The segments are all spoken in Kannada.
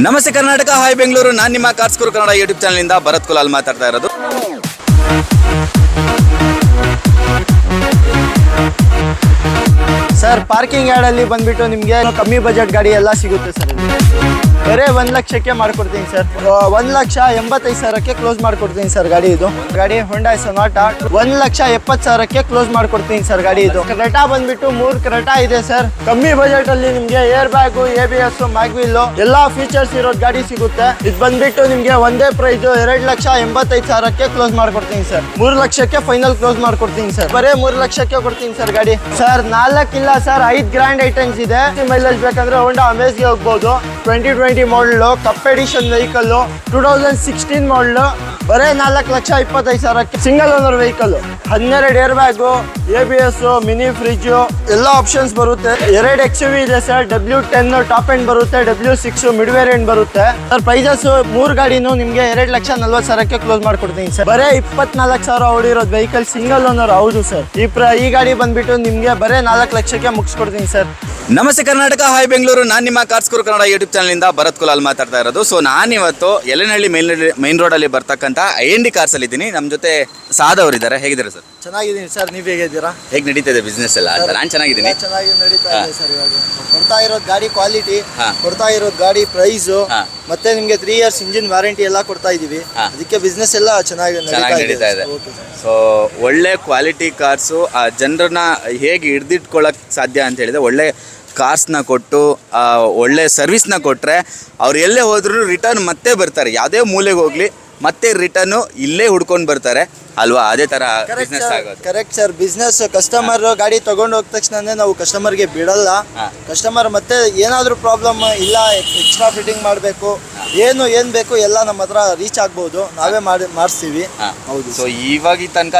ನಮಸ್ತೆ ಕರ್ನಾಟಕ, ಹಾಯ್ ಬೆಂಗಳೂರು. ನಾನು ನಿಮ್ಮ ಕಾರ್ಸ್ ಗುರು ಕನ್ನಡ ಯೂಟ್ಯೂಬ್ ಚಾನಲಿಂದ ಭರತ್ ಕುಲಾಲ್ ಮಾತಾಡ್ತಾ ಇರೋದು. ಸರ್, ಪಾರ್ಕಿಂಗ್ ಯಾರ್ಡಲ್ಲಿ ಬಂದ್ಬಿಟ್ಟು ನಿಮಗೆ ಕಮ್ಮಿ ಬಜೆಟ್ ಗಾಡಿ ಎಲ್ಲ ಸಿಗುತ್ತೆ ಸರ್. ಬರೇ 1 ಲಕ್ಷಕ್ಕೆ ಮಾಡ್ಕೊಡ್ತೀನಿ ಸರ್. 1,85,000ಕ್ಕೆ ಕ್ಲೋಸ್ ಮಾಡ್ಕೊಡ್ತೀನಿ ಸರ್. ಗಾಡಿ ಹೊಂಡಾ ಸೊನಾಟಾ 1,70,000ಕ್ಕೆ ಕ್ಲೋಸ್ ಮಾಡ್ಕೊಡ್ತೀನಿ ಸರ್. ಗಾಡಿ ಇದು ಕ್ರೆಟಾ ಬಂದ್ಬಿಟ್ಟು 3 ಕ್ರೆಟಾ ಇದೆ ಸರ್. ಕಮ್ಮಿ ಬಜೆಟ್ ಅಲ್ಲಿ ನಿಮ್ಗೆ ಏರ್ ಬ್ಯಾಗು, ABS, ಮ್ಯಾಗ್ವಿಲ್ ಎಲ್ಲಾ ಫೀಚರ್ಸ್ ಇರೋ ಗಾಡಿ ಸಿಗುತ್ತೆ. ಇದು ಬಂದ್ಬಿಟ್ಟು ನಿಮ್ಗೆ ಒಂದೇ ಪ್ರೈಸ್ 2,85,000ಕ್ಕೆ ಕ್ಲೋಸ್ ಮಾಡ್ಕೊಡ್ತೀನಿ ಸರ್. 3 ಲಕ್ಷಕ್ಕೆ ಫೈನಲ್ ಕ್ಲೋಸ್ ಮಾಡ್ಕೊಡ್ತೀನಿ ಸರ್. ಬರೇ 3 ಲಕ್ಷಕ್ಕೆ ಕೊಡ್ತೀನಿ ಸರ್ ಗಾಡಿ. ಸರ್ 4 ಇಲ್ಲ ಸರ್, 5 ಗ್ರ್ಯಾಂಡ್ ಐಟಮ್ಸ್ ಇದೆ. ಮೈಲೇಜ್ ಬೇಕಂದ್ರೆ ಹೋಂಡಾ ಅಮೇಜ್ಗೆ ಹೋಗ್ಬೋದು. 2020 model, cup edition vehicle, 2016 model. ಬರೇ 4,25,000ಕ್ಕೆ single owner vehicle. 12 air bag, ABS, mini fridge ಎಲ್ಲ ಆಪ್ಷನ್ಸ್ ಬರುತ್ತೆ. 2 XUV ಇದೆ ಸರ್. W10 ಟಾಪ್ ಎಂಡ್ ಬರುತ್ತೆ, W6 ಮಿಡ್ ವೇರಿಯಂಟ್ ಬರುತ್ತೆ ಸರ್. ಪ್ರೈಸಸ್ 3 ಗಾಡಿನೂ ನಿಮ್ಗೆ 2,40,000ಕ್ಕೆ ಕ್ಲೋಸ್ ಮಾಡ್ಕೊಡ್ತೀನಿ ಸರ್. ಬರೇ 24,000 ಓಡಿರೋದು ವೆಹಿಕಲ್, ಸಿಂಗಲ್ ಓನರ್. ಹೌದು ಸರ್. ಈ ಗಾಡಿ ಬಂದ್ಬಿಟ್ಟು ನಿಮ್ಗೆ ಬರೇ 4 ಲಕ್ಷಕ್ಕೆ ಮುಗಿಸ್ಕೊಡ್ತೀನಿ ಸರ್. ನಮಸ್ತೆ ಕರ್ನಾಟಕ, ಹಾಯ್ ಬೆಂಗಳೂರು. ನಾನು ನಿಮ್ಮ ಕಾರ್ಸ್ ಗುರು ಕನ್ನಡ ಯೂಟ್ಯೂಬ್ ಚಾನಲಿಂದ ಭರತ್ ಕುಲಾಲ್ ಮಾತಾಡ್ತಾ ಇರೋದು. ಸೊ ನಾನಿವತ್ತು ಯಲ್ಲನಹಳ್ಳಿ ಮೈನ್ ರೋಡಲ್ಲಿ ಬರ್ತಕ್ಕಂಥ IND ಕಾರ್ಸಲ್ಲಿ ಇದ್ದೀನಿ. ನಮ್ಮ ಜೊತೆ ಸಾದ್ ಅವರು ಇದ್ದಾರೆ. ಹೇಗಿದ್ದಾರೆ ಸರ್? ಚೆನ್ನಾಗಿದ್ದೀನಿ ಸರ್. ನೀವು ಹೇಗಿದ್ದೀರಾ? ಹೇಗೆ ನಡೀತಾ ಇದೆ ಬಿಸ್ನೆಸ್ ಎಲ್ಲ ಅಂತ? ನಾನು ಚೆನ್ನಾಗಿದ್ದೀನಿ. ಚೆನ್ನಾಗಿ ನಡೀತಾ ಇದೆ ಸರ್. ಇವಾಗ ಕೊಡ್ತಾ ಇರೋದು ಗಾಡಿ ಕ್ವಾಲಿಟಿ, ಕೊಡ್ತಾ ಇರೋದು ಗಾಡಿ ಪ್ರೈಸ್, ಮತ್ತೆ ನಿಮ್ಗೆ 3 ಇಯರ್ಸ್ ಇಂಜಿನ್ ವ್ಯಾರಂಟಿ ಎಲ್ಲ ಕೊಡ್ತಾ ಇದೀವಿ. ಅದಕ್ಕೆ ಬಿಸ್ನೆಸ್ ಎಲ್ಲ ಚೆನ್ನಾಗಿ ನಡೀತಾ ಇದೆ. ಸೊ ಒಳ್ಳೆ ಕ್ವಾಲಿಟಿ ಕಾರ್ಸು ಜನರನ್ನ ಹೇಗೆ ಹಿಡ್ದಿಟ್ಕೊಳ್ಳೋಕೆ ಸಾಧ್ಯ ಅಂತ ಹೇಳಿದ್ರೆ, ಒಳ್ಳೆ ಕಾರ್ಸ್ನ ಕೊಟ್ಟು ಒಳ್ಳೆ ಸರ್ವಿಸ್ನ ಕೊಟ್ಟರೆ ಅವ್ರು ಎಲ್ಲೇ ಹೋದ್ರೂ ರಿಟರ್ನ್ ಮತ್ತೆ ಬರ್ತಾರೆ. ಯಾವುದೇ ಮೂಲೆಗೆ ಹೋಗಲಿ ಮತ್ತೆ ರಿಟರ್ನು ಇಲ್ಲೇ ಹುಡ್ಕೊಂಡು ಬರ್ತಾರೆ ಅಲ್ವಾ? ಅದೇ ಥರ ಬಿಸ್ನೆಸ್ ಆಗೋದು. Correct sir. ಬಿಸ್ನೆಸ್ ಕಸ್ಟಮರ್ ಗಾಡಿ ತಗೊಂಡು ಹೋದ ತಕ್ಷಣ ನಾವು ಕಸ್ಟಮರ್ಗೆ ಬಿಡಲ್ಲ. ಕಸ್ಟಮರ್ ಮತ್ತೆ ಏನಾದರೂ ಪ್ರಾಬ್ಲಮ್ ಇಲ್ಲ, ಎಕ್ಸ್ಟ್ರಾ ಫಿಟ್ಟಿಂಗ್ ಮಾಡಬೇಕು, ಏನು ಬೇಕು ಎಲ್ಲ ನಮ್ಮ ಹತ್ರ ರೀಚ್ ಆಗ್ಬೋದು. ನಾವೇ ಮಾಡಿಸ್ತೀವಿ. ಹೌದು. ಸೊ ಇವಾಗ ತನಕ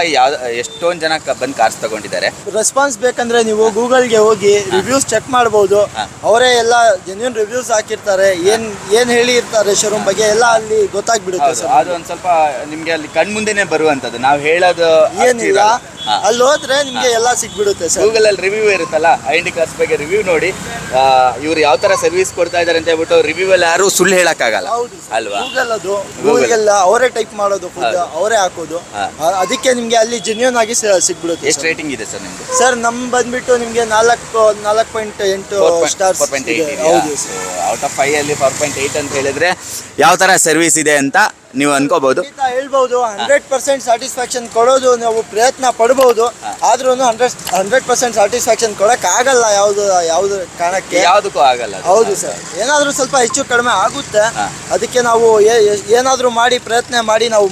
ಎಷ್ಟೊಂದು ಜನ ಬಂದು ಕಾರ್ಸ್ ತಗೊಂಡಿದ್ದಾರೆ. ರೆಸ್ಪಾನ್ಸ್ ಬೇಕಂದ್ರೆ ನೀವು ಗೂಗಲ್ಗೆ ಹೋಗಿ ರಿವ್ಯೂಸ್ ಚೆಕ್ ಮಾಡ್ಬೋದು. ಅವರೇ ಎಲ್ಲ ಜೆನ್ಯೂನ್ ರಿವ್ಯೂಸ್ ಹಾಕಿರ್ತಾರೆ. ಏನ್ ಹೇಳಿರ್ತಾರೆ ಶೋರೂಮ್ ಬಗ್ಗೆ ಎಲ್ಲ ಅಲ್ಲಿ ಗೊತ್ತಾಗ್ಬಿಡುತ್ತೆ ಸರ್. ಅದು ಒಂದು ಸ್ವಲ್ಪ ನಿಮ್ಗೆ ಅಲ್ಲಿ ಕಣ್ಮುಂದೆನೆ ಬರುವಂಥದ್ದು. ನಾವು ಹೇಳೋದು ಏನಿಲ್ಲ, ಅಲ್ಲಿ ಹೋದ್ರೆ ನಿಮ್ಗೆ ಎಲ್ಲ ಸಿಕ್ಬಿಡುತ್ತೆ ಸರ್. ಗೂಗಲ್ ಅಲ್ಲಿ ರಿವ್ಯೂ ಇರುತ್ತಲ್ಲ, IND ಕಾರ್ಸ್ ಬಗ್ಗೆ ರಿವ್ಯೂ ನೋಡಿ ಇವ್ರು ಯಾವ ತರ ಸರ್ವಿಸ್ ಕೊಡ್ತಾ ಇದಾರೆ ಅಂತ ಹೇಳ್ಬಿಟ್ಟು ರಿವ್ಯೂ ಅಲ್ಲಿ ಯಾರು ಸುಳ್ಳು ಹೇಳಕ್ಕಾಗಲ್ಲ ಅಲ್ವಾ? ಗೂಗಲ್ ಅವರೇ ಟೈಪ್ ಮಾಡೋದು, ಅವರೇ ಹಾಕೋದು. ಅದಕ್ಕೆ ನಿಮ್ಗೆ ಅಲ್ಲಿ ಜೆನ್ಯೂನ್ ಆಗಿ ಸಿಕ್ಬಿಡುತ್ತೆ. ಎಷ್ಟು ರೇಟಿಂಗ್ ಇದೆ ಸರ್ ನಿಮ್ಗೆ? ಸರ್ ಬಂದ್ಬಿಟ್ಟು ನಿಮ್ಗೆ 4.8 ಸ್ಟಾರ್ಸ್. ಹೌದು. ಔಟ್ ಆಫ್ 5 ಅಲ್ಲಿ 4.8 ಅಂತ ಹೇಳಿದ್ರೆ ಯಾವ ತರ ಸರ್ವಿಸ್ ಇದೆ ಅಂತ ನೀವು ಅನ್ಕೋಬಹುದು, ಹೇಳ್ಬಹುದು. 100% ಸ್ಯಾಟಿಸ್ಫ್ಯಾಕ್ಷನ್ ಕೊಡೋದು ನಾವು ಪ್ರಯತ್ನ ಪಡ್ಬೋದು. ಆದ್ರೂ 100% ಸ್ಯಾಟಿಸ್ಫ್ಯಾಕ್ಷನ್ ಕೊಡಕ್ ಆಗಲ್ಲ. ಯಾವ್ದು ಕಾರಣಕ್ಕೆ ಯಾವ್ದಕ್ಕೂ ಆಗಲ್ಲ. ಹೌದು ಸರ್. ಏನಾದ್ರೂ ಸ್ವಲ್ಪ ಹೆಚ್ಚು ಕಡಿಮೆ ಆಗುತ್ತೆ. ಅದಕ್ಕೆ ನಾವು ಏನಾದ್ರೂ ಮಾಡಿ ಪ್ರಯತ್ನ ಮಾಡಿ ನಾವು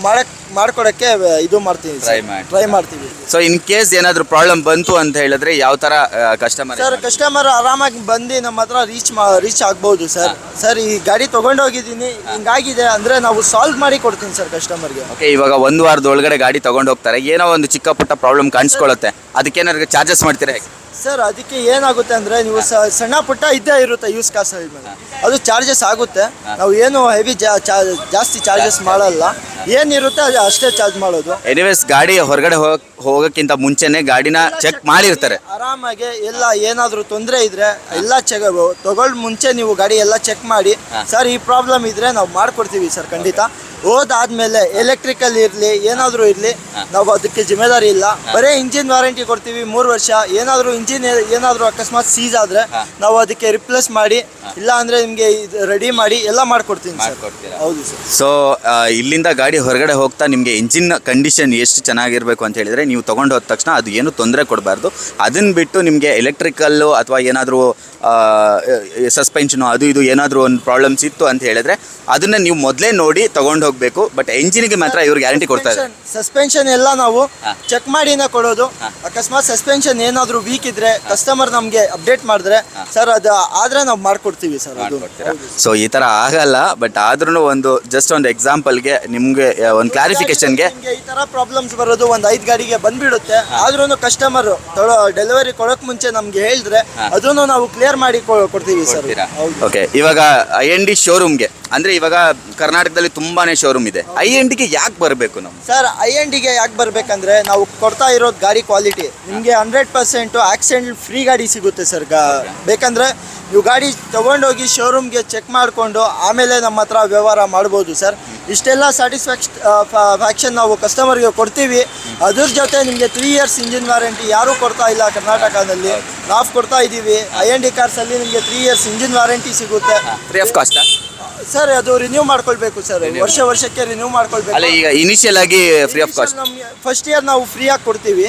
ಮಾಡ್ಕೊಡಕ್ಕೆ ಇದು ಮಾಡ್ತೀವಿ, ಟ್ರೈ ಮಾಡ್ತೀವಿ. ಸೊ ಇನ್ ಕೇಸ್ ಏನಾದ್ರು ಪ್ರಾಬ್ಲಮ್ ಬಂತು ಅಂತ ಹೇಳಿದ್ರೆ ಯಾವ ತರ ಕಸ್ಟಮರ್ ಆರಾಮಾಗಿ ಬಂದು ನಮ್ಮ ಹತ್ರ ರೀಚ್ ಆಗ್ಬಹುದು ಸರ್. ಸರ್, ಈ ಗಾಡಿ ತಗೊಂಡೋಗಿದ್ದೀನಿ, ಹಿಂಗಾಗಿದೆ ಅಂದ್ರೆ ನಾವು ಸಾಲ್ವ್ ಮಾಡಿ ಕೊಡ್ತೀನಿ ಸರ್ ಕಸ್ಟಮರ್ಗೆ. ಓಕೆ. ಇವಾಗ 1 ವಾರದ ಒಳಗಡೆ ಗಾಡಿ ತಗೊಂಡು ಹೋಗ್ತಾರೆ, ಏನೋ ಒಂದು ಚಿಕ್ಕ ಪುಟ್ಟ ಪ್ರಾಬ್ಲಮ್ ಕಾಣಿಸ್ಕೊಳ್ಳುತ್ತೆ, ಅದಕ್ಕೇನಾದ್ರು ಚಾರ್ಜಸ್ ಮಾಡ್ತೀರಾ? ಸರ್, ಅದಕ್ಕೆ ಏನಾಗುತ್ತೆ ಅಂದ್ರೆ ನೀವು ಸಣ್ಣ ಪುಟ್ಟ ಇದ್ದೇ ಇರುತ್ತೆ ಯೂಸ್ ಕಾಸ್ ಮೇಲೆ, ಅದು ಚಾರ್ಜಸ್ ಆಗುತ್ತೆ. ನಾವು ಏನು ಹೆವಿ ಜಾಸ್ತಿ ಚಾರ್ಜಸ್ ಮಾಡಲ್ಲ. ಏನಿರುತ್ತೆ ಅಷ್ಟೇ ಚಾರ್ಜ್ ಮಾಡೋದು. ಎನಿವೇಸ್ ಗಾಡಿ ಹೊರಗಡೆ ಹೋಗೋಕ್ಕಿಂತ ಮುಂಚೆನೆ ಗಾಡಿನ ಚೆಕ್ ಮಾಡಿರ್ತಾರೆ ಆರಾಮಾಗಿ. ಎಲ್ಲ ಏನಾದರೂ ತೊಂದರೆ ಇದ್ರೆ ಎಲ್ಲ ತಗೊಳ್ ಮುಂಚೆ ನೀವು ಗಾಡಿ ಎಲ್ಲ ಚೆಕ್ ಮಾಡಿ, ಸರ್ ಈ ಪ್ರಾಬ್ಲಮ್ ಇದ್ರೆ ನಾವು ಮಾಡ್ಕೊಡ್ತೀವಿ ಸರ್ ಖಂಡಿತ. ಹೋದಾದ್ಮೇಲೆ ಎಲೆಕ್ಟ್ರಿಕಲ್ ಇರಲಿ ಏನಾದರೂ ಇರಲಿ ನಾವು ಅದಕ್ಕೆ ಜಿಮ್ಮೆದಾರಿ ಇಲ್ಲ. ಬರೀ ಇಂಜಿನ್ ವಾರಂಟಿ ಕೊಡ್ತೀವಿ 3 ವರ್ಷ. ಇಂಜಿನ್ ಏನಾದರೂ ಅಕಸ್ಮಾತ್ ಸೀಸ್ ಆದರೆ ನಾವು ಅದಕ್ಕೆ ರಿಪ್ಲೇಸ್ ಮಾಡಿ, ಇಲ್ಲ ಅಂದರೆ ನಿಮಗೆ ರೆಡಿ ಮಾಡಿ ಎಲ್ಲ ಮಾಡ್ಕೊಡ್ತೀನಿ ಸರ್. ಹೌದು ಸರ್. ಸೊ ಇಲ್ಲಿಂದ ಗಾಡಿ ಹೊರಗಡೆ ಹೋಗ್ತಾ ನಿಮಗೆ ಇಂಜಿನ್ ಕಂಡೀಷನ್ ಎಷ್ಟು ಚೆನ್ನಾಗಿರಬೇಕು ಅಂತ ಹೇಳಿದರೆ, ನೀವು ತೊಗೊಂಡು ಹೋದ ತಕ್ಷಣ ಅದು ಏನು ತೊಂದರೆ ಕೊಡಬಾರ್ದು. ಅದನ್ನು ಬಿಟ್ಟು ನಿಮಗೆ ಎಲೆಕ್ಟ್ರಿಕಲ್ಲು ಅಥವಾ ಏನಾದರೂ ಸಸ್ಪೆನ್ಷನು ಅದು ಇದು ಏನಾದರೂ ಒಂದು ಪ್ರಾಬ್ಲಮ್ಸ್ ಇತ್ತು ಅಂತ ಹೇಳಿದ್ರೆ ಅದನ್ನು ನೀವು ಮೊದಲೇ ನೋಡಿ ತೊಗೊಂಡು ಹೋಗಬೇಕು. ಬಟ್ ಎಂಜಿನ್ಗೆ ಮಾತ್ರ ಇವ್ರು ಗ್ಯಾರಂಟಿ ಕೊಡ್ತಾ ಇದ್ದಾರೆ. ಸಸ್ಪೆನ್ಷನ್ ಎಲ್ಲ ನಾವು ಚೆಕ್ ಮಾಡಿನೇ ಕೊಡೋದು. ಅಕಸ್ಮಾತ್ ಸಸ್ಪೆನ್ಷನ್ ಏನಾದರೂ ವೀಕ್ ಇದ್ರೆ ಕಸ್ಟಮರ್ ನಮಗೆ ಅಪ್ಡೇಟ್ ಮಾಡಿದ್ರೆ ಸರ್ ಅದು ಆದರೆ ನಾವು ಮಾಡ್ಕೊಡ್ತೀವಿ ಸರ್. ಸೊ ಈ ಥರ ಆಗಲ್ಲ, ಬಟ್ ಆದ್ರೂ ಒಂದು ಜಸ್ಟ್ ಒಂದು ಎಕ್ಸಾಂಪಲ್ಗೆ ನಿಮಗೆ ಒಂದು ಕ್ಲಾರಿಫಿಕೇಶನ್ಗೆ ಈ ಥರ ಪ್ರಾಬ್ಲಮ್ಸ್ ಬರೋದು ಒಂದು 5 ಗಾಡಿಗೆ ಬಂದ್ಬಿಡುತ್ತೆ. ಆದ್ರೂ ಕಸ್ಟಮರ್ ಡೆಲಿವರಿ ಕೊಡೋಕೆ ಮುಂಚೆ ನಮ್ಗೆ ಹೇಳಿದ್ರೆ ಅದನ್ನು ನಾವು ಕ್ಲಿಯರ್ ಮಾಡಿ ಕೊಡ್ತೀವಿ ಸರ್. ಓಕೆ. ಇವಾಗ IND ಶೋರೂಮ್ಗೆ ಅಂದರೆ ಇವಾಗ ಕರ್ನಾಟಕದಲ್ಲಿ ತುಂಬಾ ಶೋರೂಮ್ ಇದೆ. ಐ ಎಂಡ್ಗೆ ಯಾಕೆ ಬರಬೇಕು ನಾವು? ಸರ್ INDಗೆ ಯಾಕೆ ಬರಬೇಕಂದ್ರೆ ನಾವು ಕೊಡ್ತಾ ಇರೋದು ಗಾಡಿ ಕ್ವಾಲಿಟಿ ನಿಮಗೆ 100% ಆಕ್ಸಿಡೆಂಟ್ ಫ್ರೀ ಗಾಡಿ ಸಿಗುತ್ತೆ ಸರ್. ಬೇಕಂದರೆ ನೀವು ಗಾಡಿ ತೊಗೊಂಡೋಗಿ ಶೋರೂಮ್ಗೆ ಚೆಕ್ ಮಾಡಿಕೊಂಡು ಆಮೇಲೆ ನಮ್ಮ ಹತ್ರ ವ್ಯವಹಾರ ಮಾಡ್ಬೋದು ಸರ್. ಇಷ್ಟೆಲ್ಲ ಫ್ಯಾಕ್ಷನ್ ನಾವು ಕಸ್ಟಮರ್ಗೆ ಕೊಡ್ತೀವಿ. ಅದ್ರ ಜೊತೆ ನಿಮಗೆ 3 ಇಯರ್ಸ್ ಇಂಜಿನ್ ವಾರಂಟಿ ಯಾರೂ ಕೊಡ್ತಾ ಇಲ್ಲ ಕರ್ನಾಟಕದಲ್ಲಿ, ನಾವು ಕೊಡ್ತಾ ಇದ್ದೀವಿ. IND ಕಾರ್ಸಲ್ಲಿ ನಿಮಗೆ 3 ಇಯರ್ಸ್ ಇಂಜಿನ್ ವಾರಂಟಿ ಸಿಗುತ್ತೆ. ಫ್ರೀ ಆಫ್ ಕಾಸ್ಟ್ ಸರ್ ಅದು ರಿನ್ಯೂ ಮಾಡ್ಕೊಳ್ಬೇಕು ಸರ್, ವರ್ಷಕ್ಕೆ ರಿನ್ಯೂ ಮಾಡ್ಕೊಳ್ಬೇಕು. ಅಲ್ಲ, ಈಗ ಇನಿಷಿಯಲ್ ಆಗಿ ಫ್ರೀ ಆಫ್ ಕಾಸ್ಟ್ ನಮಗೆ ಫಸ್ಟ್ ಇಯರ್ ನಾವು ಫ್ರೀ ಆಗಿ ಕೊಡ್ತೀವಿ,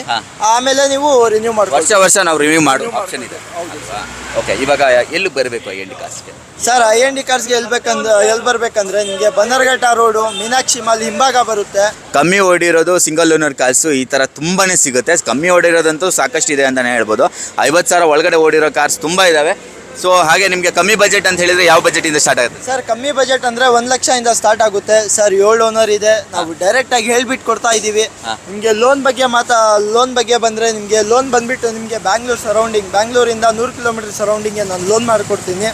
ಆಮೇಲೆ ನೀವು ರಿನ್ಯೂ ಮಾಡ್ಕೊಳ್ಳಿ. ವರ್ಷ ನಾವು ರಿವ್ಯೂ ಮಾಡೋ ಆಪ್ಷನ್ ಇದೆ. ಓಕೆ, ಇವಾಗ ಎಲ್ಲಿ ಬರಬೇಕು ಐ ಎಂಡ್ ಕಾರ್ಸ್ಗೆ? ಸರ್ IND ಕಾರ್ಸ್ಗೆ ಎಲ್ಲಿ ಬರ್ಬೇಕಂದ್ರೆ ನಿಮಗೆ ಬನ್ನರ್ಘಟ್ಟ ರೋಡು ಮೀನಾಕ್ಷಿ ಮಾಲ್ ಹಿಂಭಾಗ ಬರುತ್ತೆ. ಕಮ್ಮಿ ಓಡಿರೋದು ಸಿಂಗಲ್ ಓನರ್ ಕಾರ್ಸು ಈ ಥರ ತುಂಬಾನೇ ಸಿಗುತ್ತೆ. ಕಮ್ಮಿ ಓಡಿರೋದಂತೂ ಸಾಕಷ್ಟು ಇದೆ ಅಂತಲೇ ಹೇಳ್ಬೋದು. 50,000 ಒಳಗಡೆ ಓಡಿರೋ ಕಾರ್ಸ್ ತುಂಬ ಇದ್ದಾವೆ. ಸೊ ಹಾಗೆ ನಿಮಗೆ ಕಮ್ಮಿ ಬಜೆಟ್ ಅಂತ ಹೇಳಿದರೆ ಯಾವ ಬಜೆಟಿಂದ ಸ್ಟಾರ್ಟ್ ಆಗುತ್ತೆ? ಸರ್ ಕಮ್ಮಿ ಬಜೆಟ್ ಅಂದರೆ 1 ಲಕ್ಷದಿಂದ ಸ್ಟಾರ್ಟ್ ಆಗುತ್ತೆ ಸರ್. 7 ಓನರ್ ಇದೆ, ನಾವು ಡೈರೆಕ್ಟಾಗಿ ಹೇಳ್ಬಿಟ್ಟು ಕೊಡ್ತಾ ಇದ್ದೀವಿ. ನಿಮಗೆ ಲೋನ್ ಬಗ್ಗೆ ಬಂದರೆ ನಿಮಗೆ ಲೋನ್ ಬಂದುಬಿಟ್ಟು ನಿಮಗೆ ಬ್ಯಾಂಗ್ಳೂರಿಂದ 100 ಕಿಲೋಮೀಟರ್ ಸರೌಂಡಿಂಗ್ಗೆ ನಾನು ಲೋನ್ ಮಾಡಿಕೊಡ್ತೀನಿ.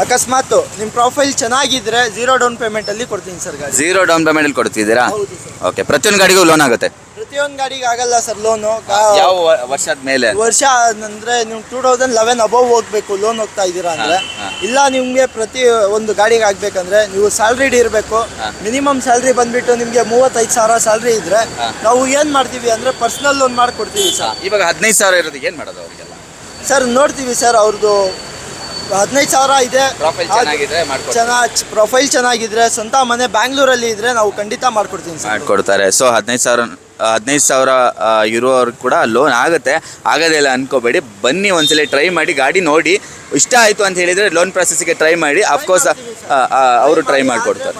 ಅಕಸ್ಮಾತ್ ನಿಮ್ಮ ಪ್ರೊಫೈಲ್ ಚೆನ್ನಾಗಿದ್ರೆ 0 ಡೌನ್ ಪೇಮೆಂಟಲ್ಲಿ ಕೊಡ್ತೀನಿ ಸರ್ ಗಾಡಿ. 0 ಡೌನ್ ಪೇಮೆಂಟಲ್ಲಿ ಕೊಡ್ತಿದ್ದೀರಾ? ಹೌದು ಸರ್. ಓಕೆ, ಪ್ರತಿಯೊಂದು ಗಾಡಿಗೂ ಲೋನ್ ಆಗುತ್ತೆ? ಪ್ರತಿಯೊಂದು ಗಾಡಿಗೆ ಆಗಲ್ಲ ಸರ್ ಲೋನು. ಯಾವ ವರ್ಷದ ಮೇಲೆ? ವರ್ಷ ಅಂದರೆ ನೀವು 2011 ಅಬೌವ್ ಹೋಗ್ಬೇಕು ಲೋನ್ ಹೋಗ್ತಾ ಇದ್ದೀರಾ ಅಂದರೆ. ಇಲ್ಲ ನಿಮಗೆ ಪ್ರತಿ ಒಂದು ಗಾಡಿಗೆ ಆಗಬೇಕಂದ್ರೆ ನೀವು ಸ್ಯಾಲ್ರಿಡ್ ಇರಬೇಕು. ಮಿನಿಮಮ್ ಸ್ಯಾಲ್ರಿ ಬಂದುಬಿಟ್ಟು ನಿಮಗೆ 35,000 ಸ್ಯಾಲ್ರಿ ಇದ್ದರೆ ನಾವು ಏನು ಮಾಡ್ತೀವಿ ಅಂದರೆ ಪರ್ಸ್ನಲ್ ಲೋನ್ ಮಾಡಿಕೊಡ್ತೀವಿ ಸರ್. ಇವಾಗ 15,000 ಇರೋದು ಏನು ಮಾಡೋದು ಅವರಿಗೆಲ್ಲ? ಸರ್ ನೋಡ್ತೀವಿ ಸರ್, ಅವ್ರದ್ದು 15,000 ಇದೆ, ಪ್ರೊಫೈಲ್ ಚೆನ್ನಾಗಿದ್ರೆ ಸ್ವಂತ ಮನೆ ಬ್ಯಾಂಗ್ಳೂರಲ್ಲಿ ಇದ್ರೆ ನಾವು ಖಂಡಿತ ಮಾಡ್ಕೊಡ್ತೀನಿ ಸರ್. ಮಾಡ್ಕೊಡ್ತಾರೆ. ಸೊ 15,000 ಇರೋವ್ರಿಗೆ ಕೂಡ ಲೋನ್ ಆಗುತ್ತೆ. ಆಗೋದಿಲ್ಲ ಅನ್ಕೋಬೇಡಿ, ಬನ್ನಿ ಒಂದ್ಸಲ ಟ್ರೈ ಮಾಡಿ, ಗಾಡಿ ನೋಡಿ ಇಷ್ಟ ಆಯಿತು ಅಂತ ಹೇಳಿದರೆ ಲೋನ್ ಪ್ರೊಸೆಸ್ಗೆ ಟ್ರೈ ಮಾಡಿ. ಅಫ್ಕೋರ್ಸ್ ಅವರು ಟ್ರೈ ಮಾಡಿಕೊಡ್ತಾರೆ,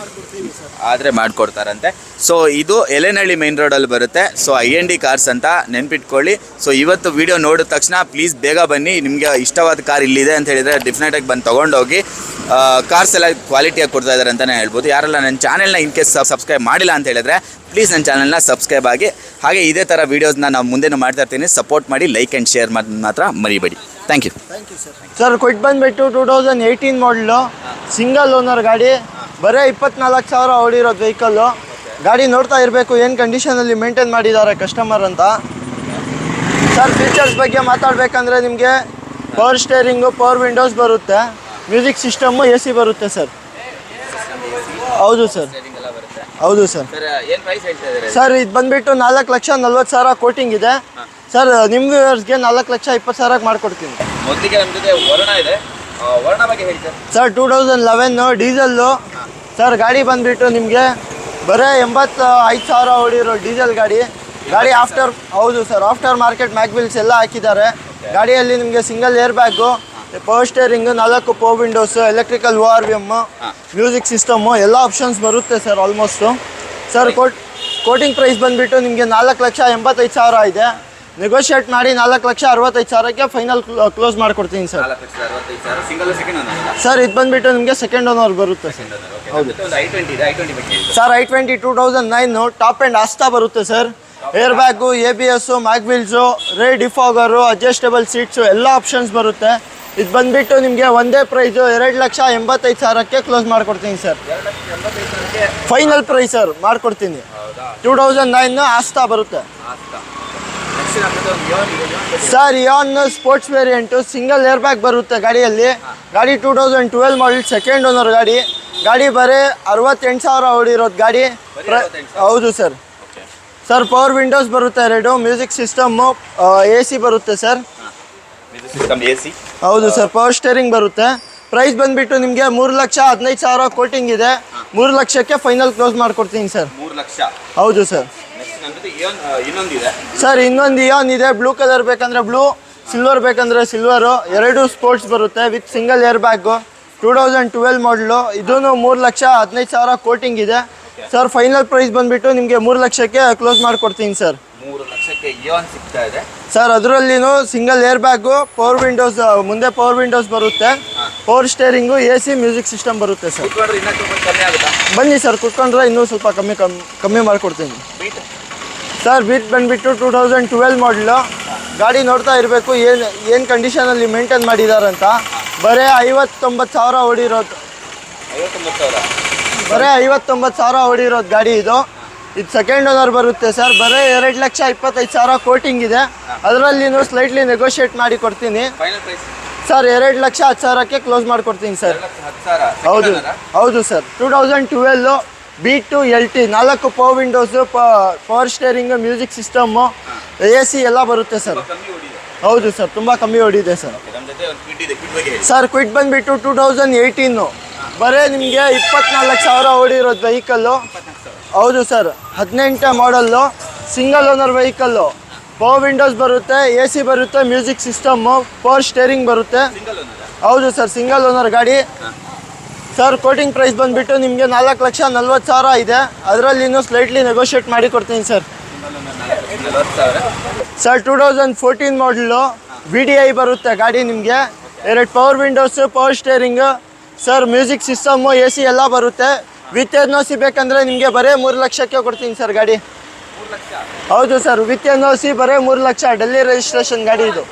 ಆದರೆ ಮಾಡಿಕೊಡ್ತಾರಂತೆ. ಸೊ ಇದು ಎಲೆನಹಳ್ಳಿ ಮೈನ್ ರೋಡಲ್ಲಿ ಬರುತ್ತೆ. ಸೊ IND ಕಾರ್ಸ್ ಅಂತ ನೆನ್ಪಿಟ್ಕೊಳ್ಳಿ. ಸೊ ಇವತ್ತು ವಿಡಿಯೋ ನೋಡಿದ ತಕ್ಷಣ ಪ್ಲೀಸ್ ಬೇಗ ಬನ್ನಿ. ನಿಮಗೆ ಇಷ್ಟವಾದ ಕಾರ್ ಇಲ್ಲಿದೆ ಅಂತ ಹೇಳಿದರೆ ಡೆಫಿನೆಟಾಗಿ ಬಂದು ತೊಗೊಂಡೋಗಿ. ಕಾರ್ಸ್ ಎಲ್ಲ ಕ್ವಾಲಿಟಿಯಾಗಿ ಕೊಡ್ತಾ ಇದ್ದಾರೆ ಅಂತಲೇ ಹೇಳ್ಬೋದು. ಯಾರೆಲ್ಲ ನನ್ನ ಚಾನೆಲ್ನ ಇನ್ ಕೇಸ್ ಸಬ್ಸ್ಕ್ರೈಬ್ ಮಾಡಿಲ್ಲ ಅಂತ ಹೇಳಿದ್ರೆ ಪ್ಲೀಸ್ ನನ್ನ ಚಾನೆಲ್ನ ಸಬ್ಸ್ಕ್ರೈಬ್ ಆಗಿ. ಹಾಗೆ ಇದೇ ಥರ ವೀಡಿಯೋಸ್ನ ನಾವು ಮುಂದೆನೂ ಮಾಡ್ತಾ ಇರ್ತೀನಿ. ಸಪೋರ್ಟ್ ಮಾಡಿ, ಲೈಕ್ ಆ್ಯಂಡ್ ಶೇರ್ ಮಾತ್ರ ಮರಿಬೇಡಿ. Thank you sir. ಸರ್ ಕೊಟ್ಟು ಬಂದುಬಿಟ್ಟು 2018 ಮಾಡಲು ಸಿಂಗಲ್ ಓನರ್ ಗಾಡಿ, ಬರೀ 24,000 ಓಡಿರೋದು ವೆಹಿಕಲ್ಲು. ಗಾಡಿ ನೋಡ್ತಾ ಇರಬೇಕು ಏನು ಕಂಡೀಷನಲ್ಲಿ ಮೇಂಟೈನ್ ಮಾಡಿದ್ದಾರೆ ಕಸ್ಟಮರ್ ಅಂತ. ಸರ್ ಫೀಚರ್ಸ್ ಬಗ್ಗೆ ಮಾತಾಡಬೇಕಂದ್ರೆ ನಿಮಗೆ ಪವರ್ ಸ್ಟೇರಿಂಗು, ಪವರ್ ವಿಂಡೋಸ್ ಬರುತ್ತೆ, ಮ್ಯೂಸಿಕ್ ಸಿಸ್ಟಮ್ಮು, AC ಬರುತ್ತೆ ಸರ್. ಹೌದು ಸರ್, ಹೌದು ಸರ್. ಸರ್ ಇದು ಬಂದುಬಿಟ್ಟು 4,40,000 ಕೋಟಿಂಗ್ ಇದೆ ಸರ್. ನಿಮ್ಮ ವ್ಯೂವರ್ಸ್ಗೆ 4,20,000 ಮಾಡಿಕೊಡ್ತೀನಿ. ಮೊದಲಿಗೆ ನಮ್ಮ ಜೊತೆ ವರ್ಣ ಇದೆ, ವರ್ಣ ಬಗ್ಗೆ ಹೇಳಿ ಸರ್. 2011 diesel sir. ಗಾಡಿ ಬಂದುಬಿಟ್ಟು ನಿಮಗೆ ಬರೀ 85,000 ಓಡಿರೋ ಡೀಸೆಲ್ ಗಾಡಿ. ಹೌದು ಸರ್, ಆಫ್ಟರ್ ಮಾರ್ಕೆಟ್ ಮ್ಯಾಗ್ವಿಲ್ಸ್ ಎಲ್ಲ ಹಾಕಿದ್ದಾರೆ. ಗಾಡಿಯಲ್ಲಿ ನಿಮಗೆ single air bag, power steering, 4 power windows, electrical ORVM, music system ಎಲ್ಲ ಆಪ್ಷನ್ಸ್ ಬರುತ್ತೆ sir almost. Sir quoting price ಬಂದುಬಿಟ್ಟು ನಿಮಗೆ 4,85,000 ಇದೆ. ನೆಗೋಷಿಯೇಟ್ ಮಾಡಿ 4,65,000ಕ್ಕೆ ಫೈನಲ್ ಕ್ಲೋಸ್ ಮಾಡಿಕೊಡ್ತೀನಿ ಸರ್. ಸರ್ ಇದು ಬಂದುಬಿಟ್ಟು ನಿಮಗೆ ಸೆಕೆಂಡ್ ಓನರ್ ಬರುತ್ತೆ ಸರ್. ಹೌದು sir. I20 2009 top end Asta ಬರುತ್ತೆ ಸರ್. Air bag, ABS, mag wheels, rear defogger, adjustable seats ಎಲ್ಲ ಆಪ್ಷನ್ಸ್ ಬರುತ್ತೆ. ಇದು ಬಂದುಬಿಟ್ಟು ನಿಮಗೆ ಒಂದೇ ಪ್ರೈಸು 2,85,000ಕ್ಕೆ ಕ್ಲೋಸ್ ಮಾಡಿಕೊಡ್ತೀನಿ ಸರ್. ಫೈನಲ್ ಪ್ರೈಸ್ ಸರ್ ಮಾಡಿಕೊಡ್ತೀನಿ. 2009 ಆಸ್ತಾ ಬರುತ್ತೆ sir. Ian sports variant, single air bag ಬರುತ್ತೆ ಗಾಡಿಯಲ್ಲಿ. ಗಾಡಿ 2012 ಮಾಡಲ್, ಸೆಕೆಂಡ್ ಓನರ್ ಗಾಡಿ. ಬರೀ 68,000 ಓಡಿರೋದು ಗಾಡಿ. ಹೌದು ಸರ್. ಸರ್ ಪವರ್ ವಿಂಡೋಸ್ ಬರುತ್ತೆ 2, ಮ್ಯೂಸಿಕ್ ಸಿಸ್ಟಮ್ಮು, AC ಬರುತ್ತೆ ಸರ್. ಹೌದು ಸರ್. ಪವರ್ ಸ್ಟೇರಿಂಗ್ ಬರುತ್ತೆ. ಪ್ರೈಸ್ ಬಂದುಬಿಟ್ಟು ನಿಮಗೆ 3,15,000 ಕೋಟಿಂಗ್ ಇದೆ. 3 ಲಕ್ಷಕ್ಕೆ ಫೈನಲ್ ಕ್ಲೋಸ್ ಮಾಡಿಕೊಡ್ತೀನಿ ಸರ್. 3 ಲಕ್ಷ. ಹೌದು ಸರ್. ಸರ್ ಇನ್ನೊಂದು ಇಯಾನ್ ಇದೆ, ಬ್ಲೂ ಕಲರ್ ಬೇಕಂದರೆ ಬ್ಲೂ, ಸಿಲ್ವರ್ ಬೇಕಂದರೆ ಸಿಲ್ವರು. 2 ಸ್ಪೋರ್ಟ್ಸ್ ಬರುತ್ತೆ ವಿತ್ ಸಿಂಗಲ್ ಏರ್ ಬ್ಯಾಗು. 2012 ಮಾಡಲು. ಇದೂ 3,15,000 ಕೋಟಿಂಗ್ ಇದೆ ಸರ್. ಫೈನಲ್ ಪ್ರೈಸ್ ಬಂದುಬಿಟ್ಟು ನಿಮಗೆ 3 ಲಕ್ಷಕ್ಕೆ ಕ್ಲೋಸ್ ಮಾಡಿಕೊಡ್ತೀನಿ ಸರ್. 3 ಲಕ್ಷಕ್ಕೆ ಇಯಾನ್ ಸಿಗ್ತಾ ಇದೆ ಸರ್. ಅದರಲ್ಲಿನೂ single air bag, power windows, ಮುಂದೆ ಪವರ್ ವಿಂಡೋಸ್ ಬರುತ್ತೆ, power steering, AC, music system ಬರುತ್ತೆ ಸರ್. ಬನ್ನಿ ಸರ್, ಕುತ್ಕೊಂಡ್ರೆ ಇನ್ನೂ ಸ್ವಲ್ಪ ಕಮ್ಮಿ ಮಾಡಿಕೊಡ್ತೀನಿ ಸರ್. ಬೀಟ್ ಬಂದುಬಿಟ್ಟು 2012 ಮಾಡಲು. ಗಾಡಿ ನೋಡ್ತಾ ಇರಬೇಕು ಏನು ಕಂಡೀಷನಲ್ಲಿ ಮೇಂಟೈನ್ ಮಾಡಿದಾರಂತ. ಬರೀ 59,000 ಓಡಿರೋದು. ಬರೀ 59,000 ಹೊಡಿರೋದು ಗಾಡಿ ಇದು. ಇದು ಸೆಕೆಂಡ್ ಓನರ್ ಬರುತ್ತೆ ಸರ್. ಬರೀ 2,25,000 ಕೋಟಿಂಗ್ ಇದೆ. ಅದರಲ್ಲಿ ಸ್ಲೈಟ್ಲಿ ನೆಗೋಷಿಯೇಟ್ ಮಾಡಿ ಕೊಡ್ತೀನಿ ಸರ್. 2,10,000ಕ್ಕೆ ಕ್ಲೋಸ್ ಮಾಡಿಕೊಡ್ತೀನಿ ಸರ್. ಹೌದು ಹೌದು sir. 2012 B2 LT 4 power windows, power steering, music system, AC ಎಲ್ಲ ಬರುತ್ತೆ ಸರ್. ಹೌದು ಸರ್, ತುಂಬ ಕಮ್ಮಿ ಹೊಡಿದೆ ಸರ್. ಸರ್ ಕ್ವಿಟ್ ಬಂದುಬಿಟ್ಟು 2018 ಬರೀ ನಿಮಗೆ 24,000 ಓಡಿರೋದು ವೆಹಿಕಲ್ಲು. ಹೌದು sir, 18 model, single owner vehicle. Power windows ಬರುತ್ತೆ, AC ಬರುತ್ತೆ, ಮ್ಯೂಸಿಕ್ ಸಿಸ್ಟಮ್ಮು, ಪವರ್ ಸ್ಟೇರಿಂಗ್ ಬರುತ್ತೆ. ಹೌದು ಸರ್, ಸಿಂಗಲ್ ಓನರ್ ಗಾಡಿ ಸರ್. ಕೋಟಿಂಗ್ ಪ್ರೈಸ್ ಬಂದುಬಿಟ್ಟು ನಿಮಗೆ 4,40,000 ಇದೆ. ಅದರಲ್ಲಿ ಇನ್ನೂ ಸ್ಲೈಟ್ಲಿ ನೆಗೋಷಿಯೇಟ್ ಮಾಡಿ ಕೊಡ್ತೀನಿ ಸರ್. ಸರ್ 2014 ಮಾಡಲು VDI ಬರುತ್ತೆ ಗಾಡಿ ನಿಮಗೆ. 2 power windows, power steering sir, music system, AC ಎಲ್ಲ ಬರುತ್ತೆ. ವಿತ್ NOC ಬೇಕಂದರೆ ನಿಮಗೆ ಬರೀ 3 ಲಕ್ಷಕ್ಕೆ ಕೊಡ್ತೀನಿ ಸರ್ ಗಾಡಿ. ಹೌದು ಸರ್, ವಿತ್ NOC ಬರೀ 3 ಲಕ್ಷ. ಡೆಲ್ಲಿ ರಿಜಿಸ್ಟ್ರೇಷನ್ ಗಾಡಿ ಇದು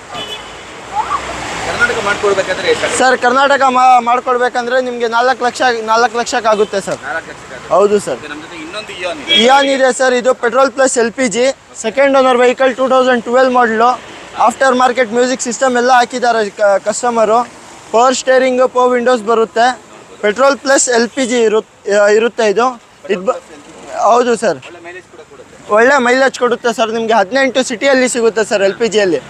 ಸರ್. ಕರ್ನಾಟಕ ಮಾಡ್ಕೊಡ್ಬೇಕಂದ್ರೆ ನಿಮಗೆ 4 ಲಕ್ಷಕ್ಕಾಗುತ್ತೆ ಸರ್. ಹೌದು ಸರ್. ಇಯಾನ್ ಇದೆ ಸರ್. ಇದು petrol plus LPG second owner vehicle. 2012 ಮಾಡಲು. ಆಫ್ಟರ್ ಮಾರ್ಕೆಟ್ ಮ್ಯೂಸಿಕ್ ಸಿಸ್ಟಮ್ ಎಲ್ಲ ಹಾಕಿದ್ದಾರೆ customer. Power steering, power windows ಬರುತ್ತೆ. ಪೆಟ್ರೋಲ್ ಪ್ಲಸ್ LPG ಇರುತ್ತೆ ಇದು. ಹೌದು ಸರ್, ಒಳ್ಳೆ ಮೈಲೇಜ್ ಕೊಡುತ್ತೆ ಸರ್. ನಿಮಗೆ 18 ಸಿಟಿಯಲ್ಲಿ ಸಿಗುತ್ತೆ ಸರ್. LPGಯಲ್ಲಿ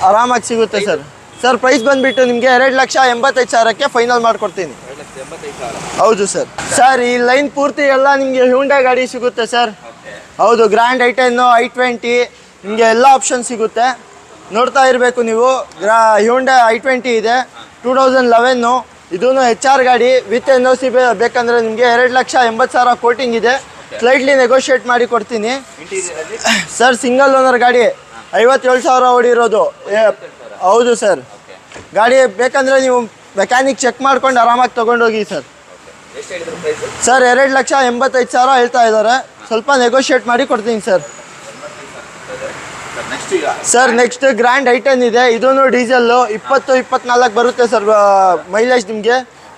ಆರಾಮಾಗಿ ಸಿಗುತ್ತೆ ಸರ್. ಸರ್ ಪ್ರೈಸ್ ಬಂದುಬಿಟ್ಟು ನಿಮಗೆ 2,85,000ಕ್ಕೆ ಫೈನಲ್ ಮಾಡಿಕೊಡ್ತೀನಿ. ಹೌದು ಸರ್. ಸರ್ ಈ ಲೈನ್ ಪೂರ್ತಿ ಎಲ್ಲ ನಿಮಗೆ ಹ್ಯುಂಡೈ ಗಾಡಿ ಸಿಗುತ್ತೆ ಸರ್. ಹೌದು, ಗ್ರ್ಯಾಂಡ್ I10, I20 ನಿಮಗೆ ಎಲ್ಲ ಆಪ್ಷನ್ ಸಿಗುತ್ತೆ. ನೋಡ್ತಾ ಇರಬೇಕು ನೀವು. ಹ್ಯುಂಡೈ I20 ಇದೆ 2011. ಇದೂ HR ಗಾಡಿ. ವಿತ್ NOC ಬೇಕಂದರೆ ನಿಮಗೆ 2,80,000 ಕೋಟಿಂಗ್ ಇದೆ. ಸ್ಲೈಟ್ಲಿ ನೆಗೋಷಿಯೇಟ್ ಮಾಡಿ ಕೊಡ್ತೀನಿ ಸರ್. ಸಿಂಗಲ್ ಓನರ್ ಗಾಡಿ, 57,000 ಓಡಿರೋದು. ಹೌದು ಸರ್. ಗಾಡಿ ಬೇಕಂದರೆ ನೀವು ಮೆಕ್ಯಾನಿಕ್ ಚೆಕ್ ಮಾಡ್ಕೊಂಡು ಆರಾಮಾಗಿ ತೊಗೊಂಡೋಗಿ ಸರ್. ಸರ್ 2,85,000 ಹೇಳ್ತಾ ಇದ್ದಾರೆ. ಸ್ವಲ್ಪ ನೆಗೋಷಿಯೇಟ್ ಮಾಡಿ ಕೊಡ್ತೀನಿ sir. Sir next grand I10 ಇದೆ. ಇದೂ ಡೀಸೆಲ್ಲು 20-24 ಬರುತ್ತೆ ಸರ್ ಮೈಲೇಜ್ ನಿಮಗೆ.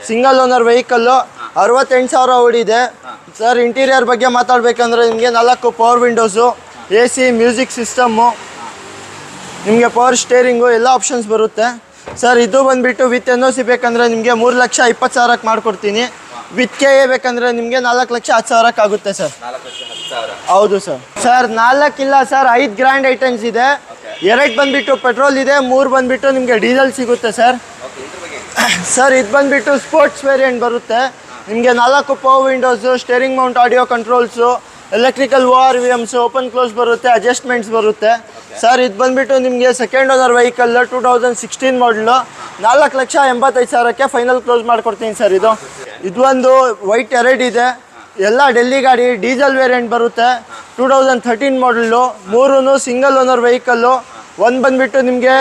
Single owner vehicle. 68,000 ಓಡಿದೆ ಸರ್. ಇಂಟೀರಿಯರ್ ಬಗ್ಗೆ ಮಾತಾಡಬೇಕಂದ್ರೆ ನಿಮಗೆ 4 power windows, AC, music system, ನಿಮಗೆ ಪವರ್ ಸ್ಟೇರಿಂಗು ಎಲ್ಲ ಆಪ್ಷನ್ಸ್ ಬರುತ್ತೆ ಸರ್. ಇದು ಬಂದುಬಿಟ್ಟು ವಿತ್ NOC ಬೇಕಂದರೆ ನಿಮಗೆ 3,20,000ಕ್ಕೆ ಮಾಡಿಕೊಡ್ತೀನಿ. ವಿತ್ KA ಬೇಕಂದರೆ ನಿಮಗೆ 4,10,000ಕ್ಕೆ ಆಗುತ್ತೆ ಸರ್. ಹೌದು ಸರ್. ಸರ್ 4 ಇಲ್ಲ ಸರ್, 5 ಗ್ರ್ಯಾಂಡ್ I10s ಇದೆ. 2 ಬಂದುಬಿಟ್ಟು ಪೆಟ್ರೋಲ್ ಇದೆ, 3 ಬಂದುಬಿಟ್ಟು ನಿಮಗೆ ಡೀಸೆಲ್ ಸಿಗುತ್ತೆ ಸರ್. ಸರ್ ಇದು ಬಂದುಬಿಟ್ಟು ಸ್ಪೋರ್ಟ್ಸ್ ವೇರಿಯಂಟ್ ಬರುತ್ತೆ ನಿಮಗೆ. 4 power windows, steering Mount audio controls, electrical ORVMs, open close ಬರುತ್ತೆ, ಅಡ್ಜಸ್ಟ್ಮೆಂಟ್ಸ್ ಬರುತ್ತೆ ಸರ್. ಇದು ಬಂದುಬಿಟ್ಟು ನಿಮಗೆ ಸೆಕೆಂಡ್ ಓನರ್ ವೆಹಿಕಲ್ 2016 ಮಾಡಲು. 4,85,000ಕ್ಕೆ ಫೈನಲ್ ಕ್ಲೋಸ್ ಮಾಡಿಕೊಡ್ತೀನಿ ಸರ್. ಇದು ಒಂದು ವೈಟ್ 2 ಇದೆ. ಎಲ್ಲ ಡೆಲ್ಲಿ ಗಾಡಿ, ಡೀಸೆಲ್ ವೇರಿಯಂಟ್ ಬರುತ್ತೆ. 2013 ಮಾಡಲು. 3 ಸಿಂಗಲ್ ಓನರ್ ವೆಹಿಕಲ್ಲು. ಒಂದು ಬಂದುಬಿಟ್ಟು ನಿಮಗೆ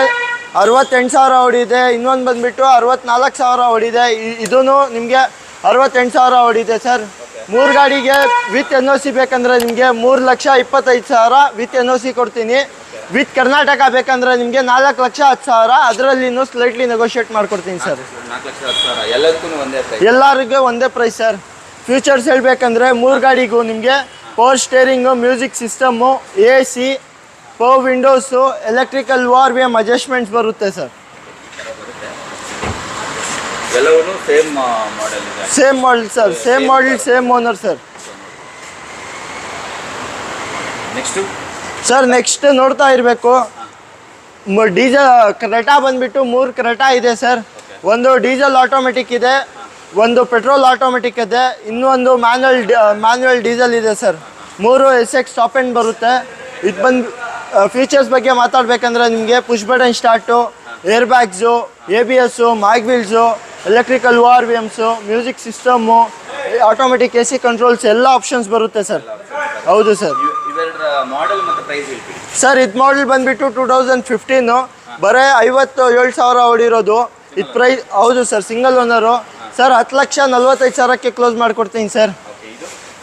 68,000 ಓಡಿದೆ. ಇನ್ನೊಂದು ಬಂದುಬಿಟ್ಟು 64,000 ಓಡಿದೆ. ಇದೂ ನಿಮಗೆ 68,000 ಓಡಿದೆ ಸರ್. 3 ಗಾಡಿಗೆ ವಿತ್ NOC ಬೇಕಂದರೆ ನಿಮಗೆ 3,25,000 ವಿತ್ NOC ಕೊಡ್ತೀನಿ. ವಿತ್ ಕರ್ನಾಟಕ ಬೇಕಂದರೆ ನಿಮಗೆ 4,10,000. ಅದರಲ್ಲಿ ಇನ್ನೂ ಸ್ಲೈಟ್ಲಿ ನೆಗೋಷಿಯೇಟ್ ಮಾಡಿಕೊಡ್ತೀನಿ ಸರ್. ಎಲ್ಲರಿಗೂ ಒಂದೇ ಪ್ರೈಸ್ ಸರ್. ಫ್ಯೂಚರ್ಸ್ ಹೇಳಬೇಕಂದ್ರೆ 3 ಗಾಡಿಗೂ ನಿಮಗೆ power steering, music system, AC, power windows, electrical ORVM adjustments ಬರುತ್ತೆ sir. Same model sir. Same model, same owner sir. Sir next ನೋಡ್ತಾ ಇರಬೇಕು. ಡೀಸೆಲ್ ಕ್ರೆಟಾ ಬಂದುಬಿಟ್ಟು 3 ಕ್ರೆಟಾ ಇದೆ ಸರ್. ಒಂದು ಡೀಸೆಲ್ ಆಟೋಮೆಟಿಕ್ ಇದೆ, ಒಂದು ಪೆಟ್ರೋಲ್ ಆಟೋಮೆಟಿಕ್ ಇದೆ, ಇನ್ನೊಂದು ಮ್ಯಾನ್ಯುವಲ್ ಡೀಸೆಲ್ ಇದೆ ಸರ್. 3 SX ಟಾಪ್ ಎಂಡ್ ಬರುತ್ತೆ. ಇದು ಬಂದು ಫೀಚರ್ಸ್ ಬಗ್ಗೆ ಮಾತಾಡಬೇಕಂದ್ರೆ ನಿಮಗೆ push button start, air bags, ABS, ಮ್ಯಾಗ್ wheels, electrical ORVMs, music system, automatic AC controls ಎಲ್ಲ ಆಪ್ಷನ್ಸ್ ಬರುತ್ತೆ ಸರ್. ಹೌದು ಸರ್. ಸರ್ ಇದು ಮಾಡಲ್ ಬಂದುಬಿಟ್ಟು 2015 ಬರೀ 57,000 ಓಡಿರೋದು. ಇದು ಪ್ರೈಸ್. ಹೌದು ಸರ್, ಸಿಂಗಲ್ ಓನರು ಸರ್. 10,45,000ಕ್ಕೆ ಕ್ಲೋಸ್ ಮಾಡಿಕೊಡ್ತೀನಿ ಸರ್.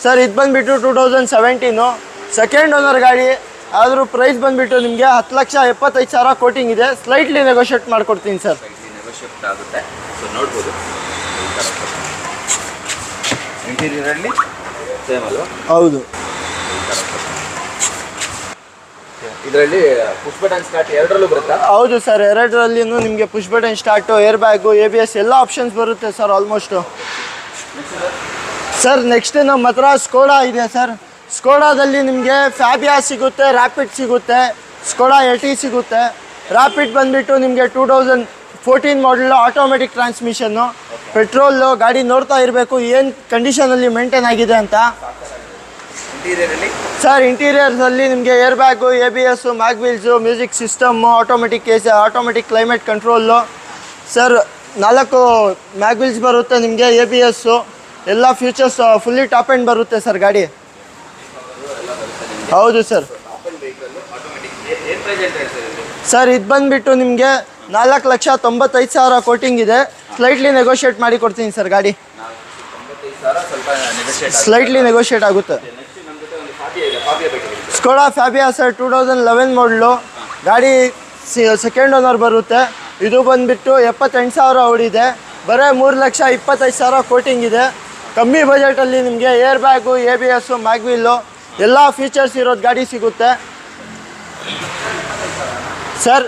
ಸರ್ ಇದು ಬಂದುಬಿಟ್ಟು 2017 ಸೆಕೆಂಡ್ ಓನರ್ ಗಾಡಿ. ಆದರೂ ಪ್ರೈಸ್ ಬಂದುಬಿಟ್ಟು ನಿಮಗೆ 10,75,000 ಕೋಟಿಂಗ್ ಇದೆ. ಸ್ಲೈಟ್ಲಿ ನೆಗೋಷಿಯೇಟ್ ಮಾಡಿಕೊಡ್ತೀನಿ ಸರ್. ಇಂಟೀರಿಯರಲ್ಲಿ ಸೇಮ್ ಅಲ್ವಾ? ಹೌದು ಇದರಲ್ಲಿ ಪುಷ್ ಬಟನ್ ಸ್ಟಾರ್ಟ್ ಎರಡರಲ್ಲೂ ಬರುತ್ತಾ? ಹೌದು ಸರ್, ಎರಡರಲ್ಲಿನೂ ನಿಮಗೆ push button start, air bag, ABS ಎಲ್ಲ ಆಪ್ಷನ್ಸ್ ಬರುತ್ತೆ ಸರ್ ಆಲ್ಮೋಸ್ಟು. ಸರ್ ನೆಕ್ಸ್ಟ್ ನಮ್ಮ ಹತ್ರ ಸ್ಕೋಡಾ ಇದೆ ಸರ್. ಸ್ಕೋಡಾದಲ್ಲಿ ನಿಮಗೆ ಫ್ಯಾಬಿಯಾ ಸಿಗುತ್ತೆ, ರ್ಯಾಪಿಡ್ ಸಿಗುತ್ತೆ, ಸ್ಕೋಡಾ LT ಸಿಗುತ್ತೆ. ರ್ಯಾಪಿಡ್ ಬಂದುಬಿಟ್ಟು ನಿಮಗೆ 2014 ಮಾಡಲು ಆಟೋಮೆಟಿಕ್ ಟ್ರಾನ್ಸ್ಮಿಷನ್ನು, ಪೆಟ್ರೋಲು. ಗಾಡಿ ನೋಡ್ತಾ ಇರಬೇಕು ಏನು ಕಂಡೀಷನಲ್ಲಿ ಮೇಂಟೈನ್ ಆಗಿದೆ ಅಂತ. ಇಂಟೀರಿಯರಲ್ಲಿ ಸರ್ ಇಂಟೀರಿಯರ್ಸಲ್ಲಿ ನಿಮಗೆ air bag, ABS, mag wheels, music system, automatic climate control. Sir 4 mag wheels ಬರುತ್ತೆ ನಿಮಗೆ, ABS ಎಲ್ಲ ಫ್ಯೂಚರ್ಸ್ ಫುಲ್ಲಿ ಟಾಪ್ ಎಂಡ್ ಬರುತ್ತೆ ಸರ್ ಗಾಡಿ. ಹೌದು ಸರ್. ಸರ್ ಇದು ಬಂದುಬಿಟ್ಟು ನಿಮಗೆ 4,95,000 ಕೋಟಿಂಗ್ ಇದೆ. ಸ್ಲೈಟ್ಲಿ ನೆಗೋಷಿಯೇಟ್ ಮಾಡಿ ಕೊಡ್ತೀನಿ ಸರ್ ಗಾಡಿ. ಸ್ಲೈಟ್ಲಿ ನೆಗೋಷಿಯೇಟ್ ಆಗುತ್ತೆ. ಸ್ಕೋಡಾ ಫ್ಯಾಬಿಯಾ ಸರ್ 2011 ಮಾಡಲು ಗಾಡಿ, ಸೆಕೆಂಡ್ ಓನರ್ ಬರುತ್ತೆ. ಇದು ಬಂದುಬಿಟ್ಟು 78,000 ಓಡಿದೆ. ಬರೀ 3,25,000 ಕೋಟಿಂಗ್ ಇದೆ. ಕಮ್ಮಿ ಬಜೆಟಲ್ಲಿ ನಿಮಗೆ ಏರ್ ಬ್ಯಾಗು, ABS, ಮ್ಯಾಗ್ವೀಲು ಎಲ್ಲ ಫೀಚರ್ಸ್ ಇರೋದು ಗಾಡಿ ಸಿಗುತ್ತೆ ಸರ್.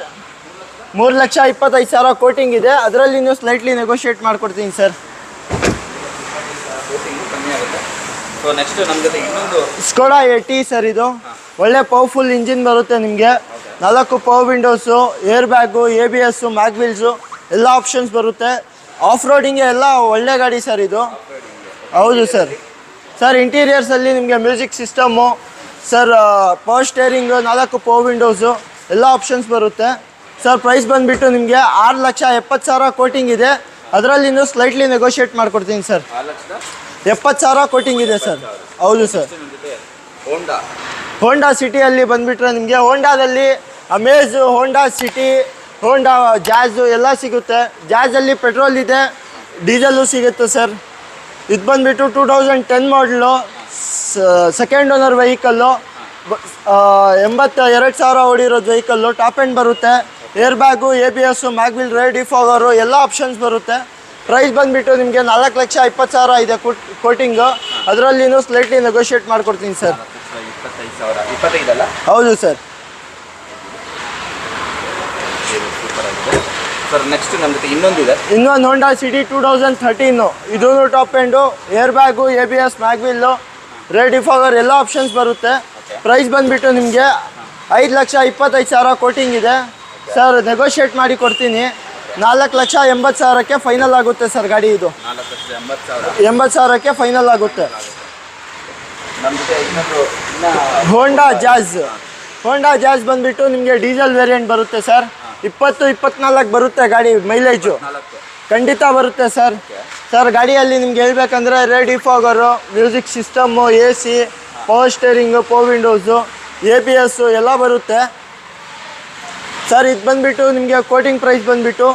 3,25,000 ಕೋಟಿಂಗ್ ಇದೆ. ಅದರಲ್ಲಿ ನೀವು ಸ್ಲೈಟ್ಲಿ ನೆಗೋಷಿಯೇಟ್ ಮಾಡಿಕೊಡ್ತೀನಿ ಸರ್. ಸೊ ನೆಕ್ಸ್ಟ್ ನಮ್ಮ ಜೊತೆ ಇನ್ನೊಂದು ಸ್ಕೋಡಾ LT ಸರ್. ಇದು ಒಳ್ಳೆ ಪವರ್ಫುಲ್ ಇಂಜಿನ್ ಬರುತ್ತೆ ನಿಮಗೆ. 4 power windows, air bag, ABS, ಮ್ಯಾಗ್ವೀಲ್ಸು ಎಲ್ಲ ಆಪ್ಷನ್ಸ್ ಬರುತ್ತೆ. ಆಫ್ ರೋಡಿಂಗ್ಗೆ ಎಲ್ಲ ಒಳ್ಳೆ ಗಾಡಿ ಸರ್ ಇದು. ಹೌದು ಸರ್. ಸರ್ ಇಂಟೀರಿಯರ್ಸಲ್ಲಿ ನಿಮಗೆ music system sir, power steering, 4 power windows ಎಲ್ಲ ಆಪ್ಷನ್ಸ್ ಬರುತ್ತೆ ಸರ್. ಪ್ರೈಸ್ ಬಂದುಬಿಟ್ಟು ನಿಮಗೆ 6,70,000 ಕೋಟಿಂಗ್ ಇದೆ. ಅದರಲ್ಲಿ ಇನ್ನೂ ಸ್ಲೈಟ್ಲಿ ನೆಗೋಷಿಯೇಟ್ ಮಾಡಿಕೊಡ್ತೀನಿ ಸರ್. 70,000 ಕೋಟಿಂಗ್ ಇದೆ ಸರ್. ಹೌದು ಸರ್. ಹೋಂಡಾ ಸಿಟಿಯಲ್ಲಿ ಬಂದುಬಿಟ್ರೆ ನಿಮಗೆ ಹೋಂಡಾದಲ್ಲಿ ಅಮೇಜು, ಹೋಂಡಾ ಸಿಟಿ, ಹೋಂಡಾ ಜಾಝು ಎಲ್ಲ ಸಿಗುತ್ತೆ. ಜಾಝಲ್ಲಿ ಪೆಟ್ರೋಲ್ ಇದೆ, ಡೀಸೆಲ್ಲು ಸಿಗುತ್ತೆ ಸರ್. ಇದು ಬಂದುಬಿಟ್ಟು 2010 ಮಾಡಲು, ಸೆಕೆಂಡ್ ಓನರ್ ವೆಹಿಕಲ್ಲು, 82,000 ಓಡಿರೋದು ವೆಹಿಕಲ್ಲು. ಟಾಪ್ ಎಂಡ್ ಬರುತ್ತೆ. Air bag, ABS, mag wheel, rear defogger ಎಲ್ಲ ಆಪ್ಷನ್ಸ್ ಬರುತ್ತೆ. ಪ್ರೈಸ್ ಬಂದುಬಿಟ್ಟು ನಿಮಗೆ 4,20,000 ಇದೆ ಕೋಟಿಂಗು. ಅದರಲ್ಲಿನೂ ಸ್ಲೈಟ್ಲಿ ನೆಗೋಷಿಯೇಟ್ ಮಾಡಿಕೊಡ್ತೀನಿ ಸರ್. 25,000 ಹೌದು ಸರ್. ಸರ್ ನೆಕ್ಸ್ಟ್ ನಮ್ಮ ಜೊತೆ ಇನ್ನೊಂದಿದೆ. ಇನ್ನೊಂದು ಹೋಂಡಾ ಸಿಟಿ 2013. ಇದೂ top end, air bag, ABS, mag wheel, rear defogger ಎಲ್ಲ ಆಪ್ಷನ್ಸ್ ಬರುತ್ತೆ. ಪ್ರೈಸ್ ಬಂದುಬಿಟ್ಟು ನಿಮಗೆ 5,25,000 ಕೋಟಿಂಗ್ ಇದೆ ಸರ್. ನೆಗೋಷಿಯೇಟ್ ಮಾಡಿ ಕೊಡ್ತೀನಿ. 4,80,000ಕ್ಕೆ ಫೈನಲ್ ಆಗುತ್ತೆ ಸರ್ ಗಾಡಿ. ಇದು 80,000ಕ್ಕೆ ಫೈನಲ್ ಆಗುತ್ತೆ. ನಮ್ಮ ಜೊತೆ ಇನ್ನೊಂದು ಹೋಂಡಾ ಜಾಝ್ ಬಂದುಬಿಟ್ಟು ನಿಮಗೆ ಡೀಸೆಲ್ ವೇರಿಯಂಟ್ ಬರುತ್ತೆ ಸರ್. 20-24 ಬರುತ್ತೆ ಗಾಡಿ. ಮೈಲೇಜು ಖಂಡಿತ ಬರುತ್ತೆ ಸರ್. ಸರ್ ಗಾಡಿಯಲ್ಲಿ ನಿಮ್ಗೆ ಹೇಳ್ಬೇಕಂದ್ರೆ rear defogger, music system, AC, power steering, power windows, ABS ಎಲ್ಲ ಬರುತ್ತೆ ಸರ್. ಇದು ಬಂದುಬಿಟ್ಟು ನಿಮಗೆ ಕೋಟಿಂಗ್ ಪ್ರೈಸ್ ಬಂದುಬಿಟ್ಟು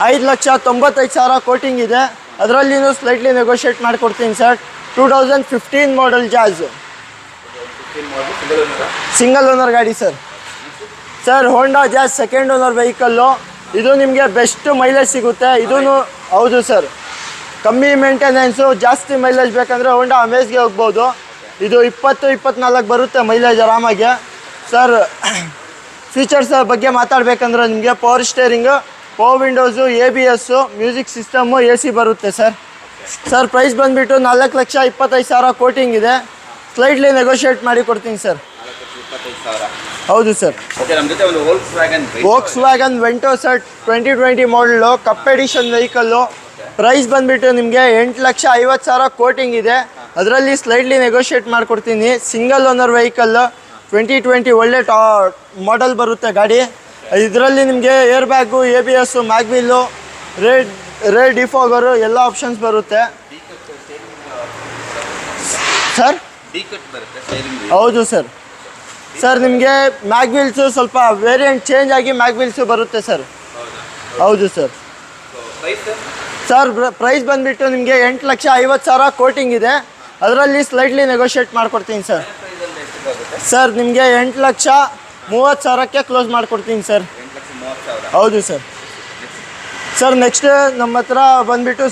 5,95,000 ಕೋಟಿಂಗ್ ಇದೆ. ಅದರಲ್ಲಿನೂ ಸ್ಲೈಟ್ಲಿ ನೆಗೋಷಿಯೇಟ್ ಮಾಡಿಕೊಡ್ತೀನಿ ಸರ್. 2015 ಮಾಡಲ್ ಜಾಝ್, ಸಿಂಗಲ್ ಓನರ್ ಗಾಡಿ sir. Sir Honda jazz second owner vehicle. ಇದು ನಿಮಗೆ ಬೆಸ್ಟ್ ಮೈಲೇಜ್ ಸಿಗುತ್ತೆ. ಇದೂ ಹೌದು ಸರ್. ಕಮ್ಮಿ ಮೇಂಟೆನೆನ್ಸು, ಜಾಸ್ತಿ ಮೈಲೇಜ್ ಬೇಕಂದರೆ ಹೋಂಡಾ ಅಮೇಜ್ಗೆ ಹೋಗ್ಬೋದು. ಇದು 20-24 ಬರುತ್ತೆ ಮೈಲೇಜ್ ಆರಾಮಾಗಿ ಸರ್. ಫೀಚರ್ಸ್ ಬಗ್ಗೆ ಮಾತಾಡಬೇಕಂದ್ರೆ ನಿಮಗೆ power steering, power windows, ABS, music system, AC ಬರುತ್ತೆ ಸರ್. ಸರ್ ಪ್ರೈಸ್ ಬಂದುಬಿಟ್ಟು 4,25,000 ಕೋಟಿಂಗ್ ಇದೆ. ಸ್ಲೈಟ್ಲಿ ನೆಗೋಷಿಯೇಟ್ ಮಾಡಿ ಕೊಡ್ತೀನಿ ಸರ್. 25,000. ಹೌದು ಸರ್. ಓಕೆ, ನಮ್ಮ ಜೊತೆ ಒಂದು ವೋಕ್ಸ್ವ್ಯಾಗನ್ ವೆಂಟೋ ಸರ್ 2020 ಮಾಡಲು, ಕಪ್ ಎಡಿಷನ್ ವೆಹಿಕಲ್ಲು. ಪ್ರೈಸ್ ಬಂದುಬಿಟ್ಟು ನಿಮಗೆ 8,50,000 ಕೋಟಿಂಗ್ ಇದೆ. ಅದರಲ್ಲಿ ಸ್ಲೈಟ್ಲಿ ನೆಗೋಷಿಯೇಟ್ ಮಾಡಿಕೊಡ್ತೀನಿ. ಸಿಂಗಲ್ ಓನರ್ ವೆಹಿಕಲ್ಲು, 2020 ಒಳ್ಳೆ ಮಾಡೆಲ್ ಬರುತ್ತೆ ಗಾಡಿ. ಇದರಲ್ಲಿ ನಿಮಗೆ air bag, ABS, mag wheel, rear defogger ಎಲ್ಲ ಆಪ್ಷನ್ಸ್ ಬರುತ್ತೆ ಸರ್. ಹೌದು ಸರ್. ಸರ್ ನಿಮಗೆ ಮ್ಯಾಗ್ವೀಲ್ಸು ಸ್ವಲ್ಪ ವೇರಿಯಂಟ್ ಚೇಂಜ್ ಆಗಿ ಮ್ಯಾಗ್ವೀಲ್ಸು ಬರುತ್ತೆ ಸರ್. ಹೌದು ಸರ್. ಸರ್ ಪ್ರೈಸ್ ಬಂದುಬಿಟ್ಟು ನಿಮಗೆ 8,50,000 ಕೋಟಿಂಗ್ ಇದೆ. ಅದರಲ್ಲಿ ಸ್ಲೈಟ್ಲಿ ನೆಗೋಷಿಯೇಟ್ ಮಾಡಿಕೊಡ್ತೀನಿ ಸರ್. ಸರ್ ನಿಮಗೆ 8,30,000ಕ್ಕೆ ಕ್ಲೋಸ್ ಮಾಡಿಕೊಡ್ತೀನಿ ಸರ್. ಹೌದು ಸರ್. ಸರ್ ನೆಕ್ಸ್ಟ್ ನಮ್ಮ ಹತ್ರ ಬಂದುಬಿಟ್ಟು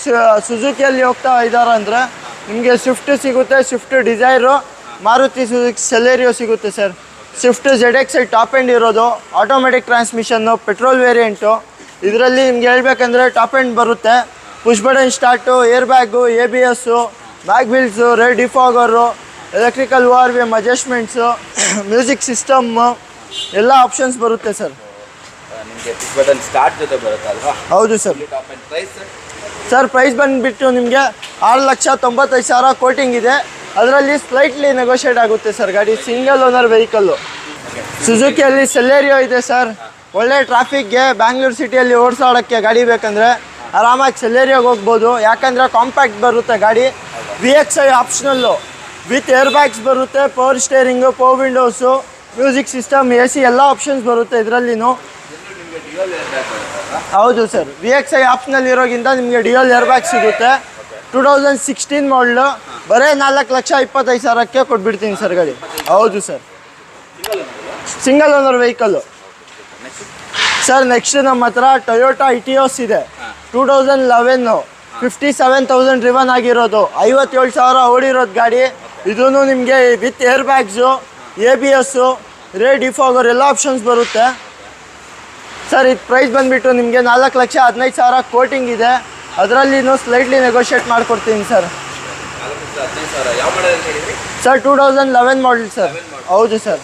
ಸುಜುಕಿಯಲ್ಲಿ ಹೋಗ್ತಾ ಇದ್ದಾರೆ ಅಂದರೆ ನಿಮಗೆ ಸ್ವಿಫ್ಟ್ ಸಿಗುತ್ತೆ, Swift Dzire, Maruti Suzuki Celerio ಸಿಗುತ್ತೆ sir. Swift ZX top end ಇರೋದು, ಆಟೋಮೆಟಿಕ್ ಟ್ರಾನ್ಸ್ಮಿಷನ್ನು, ಪೆಟ್ರೋಲ್ ವೇರಿಯಂಟು. ಇದರಲ್ಲಿ ನಿಮ್ಗೆ ಹೇಳ್ಬೇಕಂದ್ರೆ ಟಾಪ್ ಎಂಡ್ ಬರುತ್ತೆ, push button start, air bag, ABS, back wheels, rear defogger, electrical ORVM adjustments, music system ಎಲ್ಲ ಆಪ್ಷನ್ಸ್ ಬರುತ್ತೆ ಸರ್. ನಿಮಗೆ ಪುಷ್ ಬಟನ್ ಸ್ಟಾರ್ಟ್ ಜೊತೆ ಬರುತ್ತಲ್ವಾ? ಹೌದು sir. Top end price sir price ಬಂದುಬಿಟ್ಟು ನಿಮಗೆ 6,95,000 ಕೋಟಿಂಗ್ ಇದೆ. ಅದರಲ್ಲಿ ಸ್ಲೈಟ್ಲಿ ನೆಗೋಷಿಯೇಟ್ ಆಗುತ್ತೆ ಸರ್. ಗಾಡಿ ಸಿಂಗಲ್ ಓನರ್ ವೆಹಿಕಲ್ಲು. ಸುಜುಕಿಯಲ್ಲಿ ಸೆಲೆರಿಯೋ ಇದೆ ಸರ್. ಒಳ್ಳೆ ಟ್ರಾಫಿಕ್ಗೆ ಬ್ಯಾಂಗ್ಳೂರು ಸಿಟಿಯಲ್ಲಿ ಓಡಿಸಾಡೋಕ್ಕೆ ಗಾಡಿ ಬೇಕಂದರೆ ಆರಾಮಾಗಿ ಸೆಲೆರಿಯೋಗೆ ಹೋಗ್ಬೋದು. ಯಾಕಂದರೆ ಕಾಂಪ್ಯಾಕ್ಟ್ ಬರುತ್ತೆ ಗಾಡಿ. VXI optional with air bags ಬರುತ್ತೆ, power steering, power windows, music system, AC ಎಲ್ಲ ಆಪ್ಷನ್ಸ್ ಬರುತ್ತೆ ಇದರಲ್ಲಿನೂ. ಹೌದು ಸರ್. VXI ಆಪ್ಷನಲ್ ಇರೋಗಿಂತ ನಿಮಗೆ ಡ್ಯುಯಲ್ ಏರ್ ಬ್ಯಾಗ್ ಸಿಗುತ್ತೆ. 2016 ಮಾಡಲು, ಬರೀ 4,25,000ಕ್ಕೆ ಕೊಟ್ಬಿಡ್ತೀನಿ ಸರ್ ಗಾಡಿ. ಹೌದು sir. Single owner vehicle sir. Next ನಮ್ಮ ಹತ್ರ ಟೊಯೋಟಾ ಇಟಿಯೋಸ್ ಇದೆ. 2011 57,000 ಡ್ರಿವನ್ ಆಗಿರೋದು, 57,000 ಓಡಿರೋದು ಗಾಡಿ. ಇದೂ ನಿಮಗೆ with air bags, ABS, rear defogger ಎಲ್ಲ ಆಪ್ಷನ್ಸ್ ಬರುತ್ತೆ ಸರ್. ಇದು ಪ್ರೈಸ್ ಬಂದುಬಿಟ್ಟು ನಿಮಗೆ 4,15,000 ಕೋಟಿಂಗ್ ಇದೆ. ಅದರಲ್ಲಿನೂ ಸ್ಲೈಟ್ಲಿ ನೆಗೋಷಿಯೇಟ್ ಮಾಡಿಕೊಡ್ತೀನಿ ಸರ್. Sir 2011 model sir. ಹೌದು ಸರ್.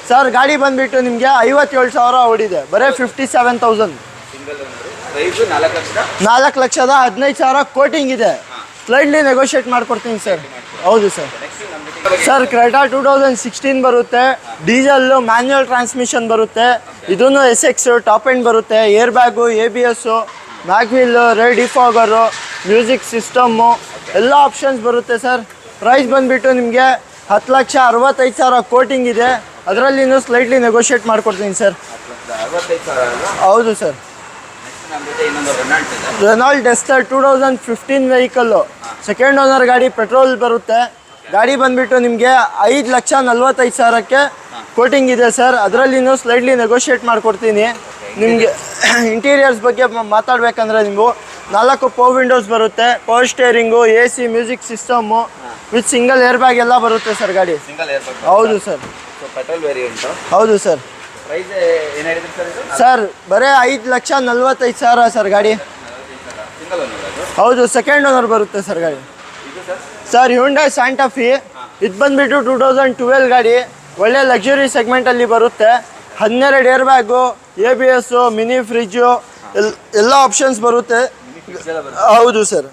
ಸರ್ ಗಾಡಿ ಬಂದುಬಿಟ್ಟು ನಿಮಗೆ 57,000 ಓಡಿದೆ, ಬರೀ 57,000. 4,15,000 ಕೋಟಿಂಗ್ ಇದೆ. ಸ್ಲೈಟ್ಲಿ ನೆಗೋಷಿಯೇಟ್ ಮಾಡಿಕೊಡ್ತೀನಿ ಸರ್. ಹೌದು ಸರ್. ಸರ್ ಕ್ರೆಟಾ 2016 ಬರುತ್ತೆ. ಡೀಸೆಲ್ಲು, ಮ್ಯಾನ್ಯುಯಲ್ ಟ್ರಾನ್ಸ್ಮಿಷನ್ ಬರುತ್ತೆ. ಇದೂ SX ಟಾಪ್ ಎಂಡ್ ಬರುತ್ತೆ. Air bag, ABS, back wheel, rear defogger, music system ಎಲ್ಲ ಆಪ್ಷನ್ಸ್ ಬರುತ್ತೆ ಸರ್. ಪ್ರೈಸ್ ಬಂದುಬಿಟ್ಟು ನಿಮಗೆ 10,65,000 ಕೋಟಿಂಗ್ ಇದೆ. ಅದರಲ್ಲಿನೂ ಸ್ಲೈಟ್ಲಿ ನೆಗೋಷಿಯೇಟ್ ಮಾಡಿಕೊಡ್ತೀನಿ ಸರ್. ಹೌದು sir. Renault Duster 2015 vehicle, second owner ಗಾಡಿ, ಪೆಟ್ರೋಲ್ ಬರುತ್ತೆ. ಗಾಡಿ ಬಂದುಬಿಟ್ಟು ನಿಮಗೆ 5,45,000ಕ್ಕೆ ಕೋಟಿಂಗ್ ಇದೆ ಸರ್. ಅದರಲ್ಲಿನೂ ಸ್ಲೈಟ್ಲಿ ನೆಗೋಷಿಯೇಟ್ ಮಾಡಿಕೊಡ್ತೀನಿ. ನಿಮಗೆ ಇಂಟೀರಿಯರ್ಸ್ ಬಗ್ಗೆ ಮಾತಾಡಬೇಕಂದ್ರೆ ನೀವು 4 ಪವರ್ ವಿಂಡೋಸ್ ಬರುತ್ತೆ, power steering, AC, music system with single air bag ಎಲ್ಲ ಬರುತ್ತೆ ಸರ್ ಗಾಡಿ. ಹೌದು ಸರ್. Petrol variant. ಹೌದು ಸರ್. ಪ್ರೈಸ್ ಏನು ಹೇಳಿದ್ರಿ ಸರ್ ಇದು? ಸರ್ ಬರೀ 5,45,000 ಸರ್ ಗಾಡಿ. ಹೌದು, ಸೆಕೆಂಡ್ ಓನರ್ ಬರುತ್ತೆ ಸರ್ ಗಾಡಿ. ಸರ್ ಹ್ಯುಂಡೈ ಸ್ಯಾಂಟಾ ಫಿ, ಇದು ಬಂದುಬಿಟ್ಟು 2012 ಗಾಡಿ. ಒಳ್ಳೆ ಲಕ್ಸುರಿ ಸೆಗ್ಮೆಂಟಲ್ಲಿ ಬರುತ್ತೆ. 12 air bag, ABS, mini fridge ಎಲ್ಲ ಆಪ್ಷನ್ಸ್ ಬರುತ್ತೆ. ಹೌದು ಸರ್.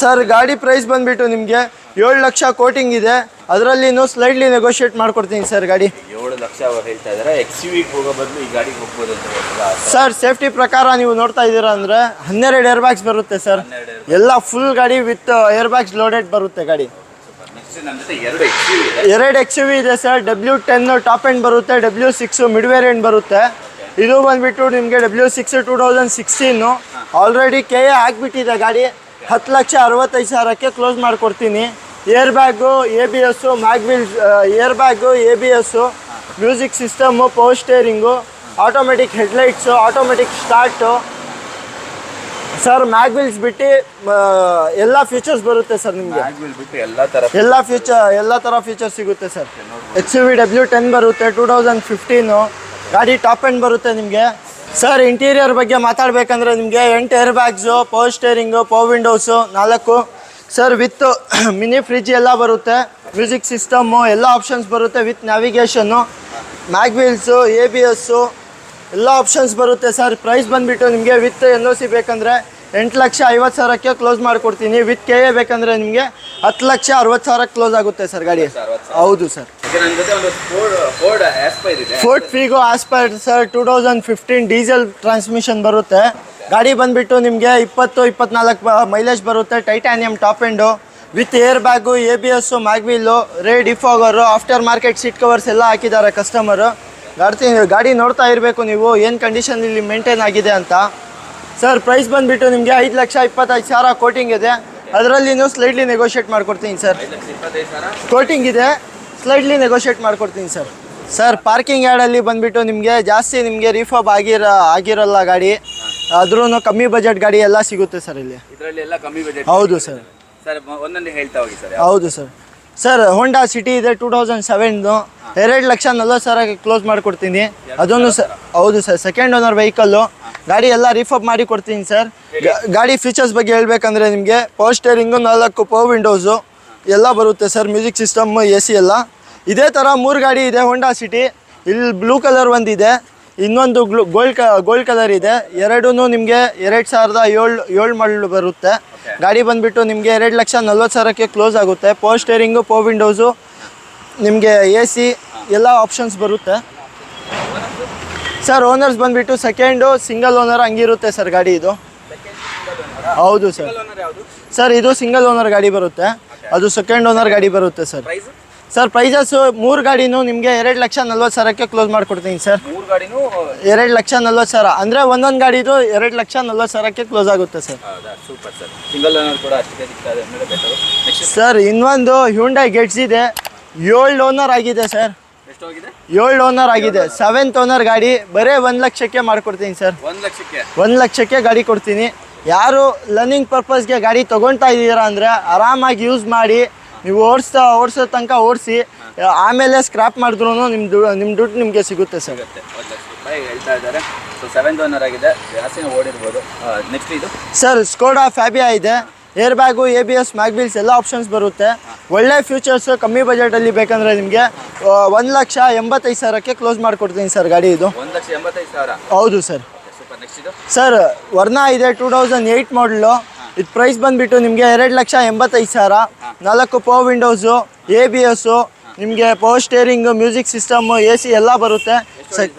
ಸರ್ ಗಾಡಿ ಪ್ರೈಸ್ ಬಂದುಬಿಟ್ಟು ನಿಮಗೆ 7 ಲಕ್ಷ ಕೋಟಿಂಗ್ ಇದೆ. ಅದರಲ್ಲಿನೂ ಸ್ಲೈಟ್ಲಿ ನೆಗೋಷಿಯೇಟ್ ಮಾಡಿಕೊಡ್ತೀನಿ ಸರ್ ಗಾಡಿ. 7 ಲಕ್ಷ ಹೇಳ್ತಾ ಇದ್ದಾರೆ. XUVಗೆ ಹೋಗೋ ಬದಲು ಈ ಗಾಡಿಗೆ ಹೋಗ್ಬೋದು ಅಂತ ಹೇಳ್ತೀರಾ? ಸರ್ ಸೇಫ್ಟಿ ಪ್ರಕಾರ ನೀವು ನೋಡ್ತಾ ಇದ್ದೀರಾ ಅಂದರೆ 12 ಏರ್ ಬ್ಯಾಗ್ಸ್ ಬರುತ್ತೆ ಸರ್. ಎಲ್ಲ ಫುಲ್ ಗಾಡಿ ವಿತ್ ಏರ್ ಬ್ಯಾಗ್ಸ್ ಲೋಡೆಡ್ ಬರುತ್ತೆ ಗಾಡಿ. ಎರಡು XUV ಇದೆ ಸರ್. W10 ಟಾಪ್ ಎಂಡ್ ಬರುತ್ತೆ, W6 ಮಿಡ್ ವೇರಿಯಂಟ್ ಬರುತ್ತೆ. ಇದು ಬಂದುಬಿಟ್ಟು ನಿಮಗೆ W6 2016 ಆಲ್ರೆಡಿ KA ಆಗಿಬಿಟ್ಟಿದೆ ಗಾಡಿ. 10,65,000ಕ್ಕೆ ಕ್ಲೋಸ್ ಮಾಡಿಕೊಡ್ತೀನಿ. Air bag, ABS, mag wheels, air bag, ABS, music system, power steering, automatic headlights, automatic start sir. Mag wheels ಬಿಟ್ಟು ಎಲ್ಲ ಫೀಚರ್ಸ್ ಬರುತ್ತೆ ಸರ್ ನಿಮಗೆ. ಎಲ್ಲ ಥರ ಫೀಚರ್ಸ್ ಸಿಗುತ್ತೆ ಸರ್. XUV W10 ಬರುತ್ತೆ, 2015 ಗಾಡಿ ಟಾಪ್ ಎಂಡ್ ಬರುತ್ತೆ ನಿಮಗೆ. ಸರ್ ಇಂಟೀರಿಯರ್ ಬಗ್ಗೆ ಮಾತಾಡಬೇಕಂದ್ರೆ ನಿಮಗೆ 8 air bags, power steering, power windows 4 sir. With mini fridge ಎಲ್ಲ ಬರುತ್ತೆ, ಮ್ಯೂಸಿಕ್ ಸಿಸ್ಟಮ್ಮು ಎಲ್ಲ ಆಪ್ಷನ್ಸ್ ಬರುತ್ತೆ ವಿತ್ ನ್ಯಾವಿಗೇಷನ್ನು, ಮ್ಯಾಗ್ವೀಲ್ಸು, ABS ಎಲ್ಲ ಆಪ್ಷನ್ಸ್ ಬರುತ್ತೆ ಸರ್. ಪ್ರೈಸ್ ಬಂದುಬಿಟ್ಟು ನಿಮಗೆ ವಿತ್ NOC ಬೇಕಂದರೆ 8,50,000ಕ್ಕೆ ಕ್ಲೋಸ್ ಮಾಡಿಕೊಡ್ತೀನಿ. ವಿತ್ KA ಬೇಕಂದರೆ ನಿಮಗೆ 10,60,000 ಕ್ಲೋಸ್ ಆಗುತ್ತೆ ಸರ್ ಗಾಡಿ. ಹೌದು sir. Ford Figo aspire sir 2015 diesel transmission ಬರುತ್ತೆ. ಗಾಡಿ ಬಂದುಬಿಟ್ಟು ನಿಮಗೆ 20-24 ಮೈಲೇಜ್ ಬರುತ್ತೆ. Titanium top end with air bag, ABS, mag wheel, rear defogger, after market seat covers ಎಲ್ಲ ಹಾಕಿದ್ದಾರೆ ಕಸ್ಟಮರು. ಗಾಡಿ ನೋಡ್ತಾ ಇರಬೇಕು ನೀವು ಏನು ಕಂಡೀಷನಲ್ಲಿ ಮೇಂಟೈನ್ ಆಗಿದೆ ಅಂತ. ಸರ್ ಪ್ರೈಸ್ ಬಂದುಬಿಟ್ಟು ನಿಮಗೆ 5,25,000 ಕೋಟಿಂಗ್ ಇದೆ. ಅದರಲ್ಲಿನೂ ಸ್ಲೈಟ್ಲಿ ನೆಗೋಷಿಯೇಟ್ ಮಾಡಿಕೊಡ್ತೀನಿ ಸರ್. ಕೋಟಿಂಗ್ ಇದೆ, ಸ್ಲೈಟ್ಲಿ ನೆಗೋಷಿಯೇಟ್ ಮಾಡಿಕೊಡ್ತೀನಿ ಸರ್. ಸರ್ ಪಾರ್ಕಿಂಗ್ ಯಾರ್ಡಲ್ಲಿ ಬಂದುಬಿಟ್ಟು ನಿಮಗೆ ಜಾಸ್ತಿ ನಿಮಗೆ ರೀಫಾಬ್ ಆಗಿರಲ್ಲ ಗಾಡಿ. ಆದ್ರೂ ಕಮ್ಮಿ ಬಜೆಟ್ ಗಾಡಿ ಎಲ್ಲ ಸಿಗುತ್ತೆ ಸರ್ ಇಲ್ಲಿ. ಇದರಲ್ಲಿ ಎಲ್ಲ ಕಮ್ಮಿ ಬಜೆಟ್. ಹೌದು ಸರ್. ಸರ್ ಒಂದೊಂದೇ ಹೇಳ್ತಾ ಹೋಗಿ ಸರ್. ಹೌದು ಸರ್. ಸರ್ ಹೋಂಡಾ ಸಿಟಿ ಇದೆ 2007ದು, 2,40,000 ಕ್ಲೋಸ್ ಮಾಡಿಕೊಡ್ತೀನಿ. ಅದೊಂದು ಹೌದು ಸರ್, ಸೆಕೆಂಡ್ ಓನರ್ ವೆಹಿಕಲ್ಲು. ಗಾಡಿ ಎಲ್ಲ ರೀಫಪ್ ಮಾಡಿ ಕೊಡ್ತೀನಿ ಸರ್. ಗಾಡಿ ಫೀಚರ್ಸ್ ಬಗ್ಗೆ ಹೇಳ್ಬೇಕಂದ್ರೆ ನಿಮಗೆ ಪವರ್ ಸ್ಟೇರಿಂಗು, 4 ಪವರ್ ವಿಂಡೋಸು ಎಲ್ಲ ಬರುತ್ತೆ ಸರ್. ಮ್ಯೂಸಿಕ್ ಸಿಸ್ಟಮ್, AC ಎಲ್ಲ. ಇದೇ ಥರ 3 ಗಾಡಿ ಇದೆ ಹೋಂಡಾ ಸಿಟಿ. ಇಲ್ಲಿ ಬ್ಲೂ ಕಲರ್ ಒಂದಿದೆ, ಇನ್ನೊಂದು ಗೋಲ್ಡ್ ಕಲರ್ ಇದೆ. ಎರಡೂ ನಿಮಗೆ 2007 ಮಾಡಲ್ ಬರುತ್ತೆ. ಗಾಡಿ ಬಂದುಬಿಟ್ಟು ನಿಮಗೆ 2,40,000 ಕ್ಲೋಸ್ ಆಗುತ್ತೆ. ಪವರ್ ಸ್ಟೇರಿಂಗು, ಪವರ್ ವಿಂಡೋಸು, ನಿಮಗೆ AC ಎಲ್ಲ ಆಪ್ಷನ್ಸ್ ಬರುತ್ತೆ ಸರ್. ಓನರ್ಸ್ ಬಂದುಬಿಟ್ಟು ಸೆಕೆಂಡು ಸಿಂಗಲ್ ಓನರ್ ಹಂಗಿರುತ್ತೆ ಸರ್ ಗಾಡಿ ಇದು. ಹೌದು ಸರ್. ಸರ್ ಇದು ಸಿಂಗಲ್ ಓನರ್ ಗಾಡಿ ಬರುತ್ತೆ, ಅದು ಸೆಕೆಂಡ್ ಓನರ್ ಗಾಡಿ ಬರುತ್ತೆ ಸರ್. ಸರ್ ಪ್ರೈಸಸ್ಸು 3 ಗಾಡಿನೂ ನಿಮಗೆ 2,40,000 ಕ್ಲೋಸ್ ಮಾಡಿಕೊಡ್ತೀನಿ ಸರ್. 3 ಗಾಡಿನೂ 2,40,000 ಅಂದರೆ ಒಂದೊಂದು ಗಾಡಿದು 2,40,000 ಕ್ಲೋಸ್ ಆಗುತ್ತೆ sir. Super sir. Single owner ಕೂಡ ಅಷ್ಟೇ ಸಿಗ್ತದೆ. ಸರ್ ಇನ್ನೊಂದು ಹ್ಯುಂಡೈ ಗೆಟ್ಸ್ ಇದೆ, 7 ಓನರ್ ಆಗಿದೆ ಸರ್. ಎಷ್ಟು ಹೋಗಿದೆ? 7 ಓನರ್ ಆಗಿದೆ. 7th ಓನರ್ ಗಾಡಿ ಬರೀ 1 ಲಕ್ಷಕ್ಕೆ ಮಾಡ್ಕೊಡ್ತೀನಿ ಸರ್. 1 ಲಕ್ಷಕ್ಕೆ 1 ಲಕ್ಷಕ್ಕೆ ಗಾಡಿ ಕೊಡ್ತೀನಿ. ಯಾರು ಲರ್ನಿಂಗ್ ಪರ್ಪಸ್ಗೆ ಗಾಡಿ ತೊಗೊಳ್ತಾ ಇದ್ದೀರಾ ಅಂದರೆ ಆರಾಮಾಗಿ ಯೂಸ್ ಮಾಡಿ, ನೀವು ಓಡಿಸೋ ತನಕ ಓಡಿಸಿ, ಆಮೇಲೆ ಸ್ಕ್ರಾಪ್ ಮಾಡಿದ್ರು ನಿಮ್ಮ ದುಡ್ಡು ನಿಮಗೆ ಸಿಗುತ್ತೆ ಸರ್. 1 ಲಕ್ಷ ರೂಪಾಯಿ ಹೇಳ್ತಾ ಇದ್ದಾರೆ. ಸೊ 7th ಓನರ್ ಆಗಿದೆ, ಜಾಸ್ತಿನೇ ಓಡಿರ್ಬೋದು. ನೆಕ್ಸ್ಟ್ ಇದು ಸರ್ ಸ್ಕೋಡಾ ಫ್ಯಾಬಿಯಾ ಇದೆ. ಏರ್ ಬ್ಯಾಗು, ABS, ಮ್ಯಾಗ್ಬಿಲ್ಸ್ ಎಲ್ಲ ಆಪ್ಷನ್ಸ್ ಬರುತ್ತೆ. ಒಳ್ಳೆ ಫ್ಯೂಚರ್ಸು, ಕಮ್ಮಿ ಬಜೆಟಲ್ಲಿ ಬೇಕಂದರೆ ನಿಮಗೆ 1,85,000 ಕ್ಲೋಸ್ ಮಾಡಿಕೊಡ್ತೀನಿ ಸರ್ ಗಾಡಿ ಇದು. 1,85,000. ಹೌದು ಸರ್. ಸೂಪರ್. ನೆಕ್ಸ್ಟ್ ಇದು ಸರ್ ವರ್ನಾ ಇದೆ, 2008 ಮಾಡಲು. ಇದು ಪ್ರೈಸ್ ಬಂದುಬಿಟ್ಟು ನಿಮಗೆ 2,85,000. 4 ಪವರ್ ವಿಂಡೋಸು, ABSಸು, ನಿಮಗೆ power steering, music system, AC ಎಲ್ಲ ಬರುತ್ತೆ ಸರ್.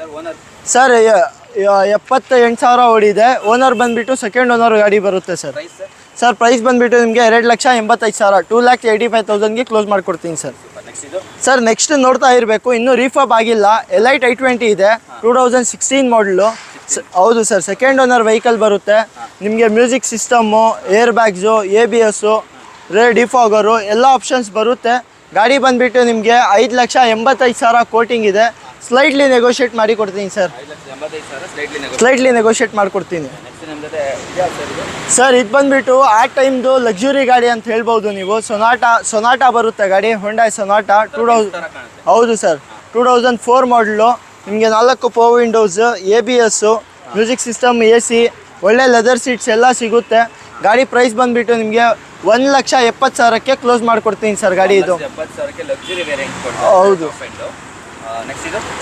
78,000 ಓಡಿದೆ. ಓನರ್ ಬಂದುಬಿಟ್ಟು ಸೆಕೆಂಡ್ ಓನರ್ ಗಾಡಿ ಬರುತ್ತೆ ಸರ್. ಸರ್ ಪ್ರೈಸ್ ಬಂದುಬಿಟ್ಟು ನಿಮಗೆ 2,85,000, 2,85,000ಗೆ ಕ್ಲೋಸ್ ಮಾಡಿಕೊಡ್ತೀನಿ ಸರ್. ಸರ್ ನೆಕ್ಸ್ಟ್ ನೋಡ್ತಾ ಇರಬೇಕು, ಇನ್ನೂ ರೀಫಬ್ ಆಗಿಲ್ಲ. Elite i20 ಇದೆ, 2016 ಮಾಡಲು. ಹೌದು ಸರ್, ಸೆಕೆಂಡ್ ಓನರ್ ವೆಹಿಕಲ್ ಬರುತ್ತೆ. ನಿಮಗೆ ಮ್ಯೂಸಿಕ್ ಸಿಸ್ಟಮ್ಮು, ಏರ್ ಬ್ಯಾಗ್ಸು, ABSಸು, ಡಿಫಾಗರು ಎಲ್ಲ ಆಪ್ಷನ್ಸ್ ಬರುತ್ತೆ. ಗಾಡಿ ಬಂದುಬಿಟ್ಟು ನಿಮಗೆ 5,85,000 ಕೋಟಿಂಗ್ ಇದೆ. ಸ್ಲೈಟ್ಲಿ ನೆಗೋಷಿಯೇಟ್ ಮಾಡಿ ಕೊಡ್ತೀನಿ ಸರ್. ಸ್ಲೈಟ್ಲಿ ನೆಗೋಷಿಯೇಟ್ ಮಾಡಿಕೊಡ್ತೀನಿ ಸರ್. ಇದು ಬಂದುಬಿಟ್ಟು ಆ ಟೈಮ್ದು ಲಕ್ಸುರಿ ಗಾಡಿ ಅಂತ ಹೇಳ್ಬೋದು ನೀವು. ಸೊನಾಟಾ ಬರುತ್ತೆ ಗಾಡಿ, ಹೊಂಡೈ ಸೊನಾಟಾ 2000. ಹೌದು ಸರ್, 2004 ಮಾಡಲು. ನಿಮಗೆ 4 ಪವರ್ ವಿಂಡೋಸ್, ABSಸು, ಮ್ಯೂಸಿಕ್ ಸಿಸ್ಟಮ್, AC, ಒಳ್ಳೆ ಲೆದರ್ ಸೀಟ್ಸ್ ಎಲ್ಲ ಸಿಗುತ್ತೆ. ಗಾಡಿ ಪ್ರೈಸ್ ಬಂದುಬಿಟ್ಟು ನಿಮಗೆ 1,70,000 ಕ್ಲೋಸ್ ಮಾಡಿಕೊಡ್ತೀನಿ ಸರ್ ಗಾಡಿ ಇದು. ಹೌದು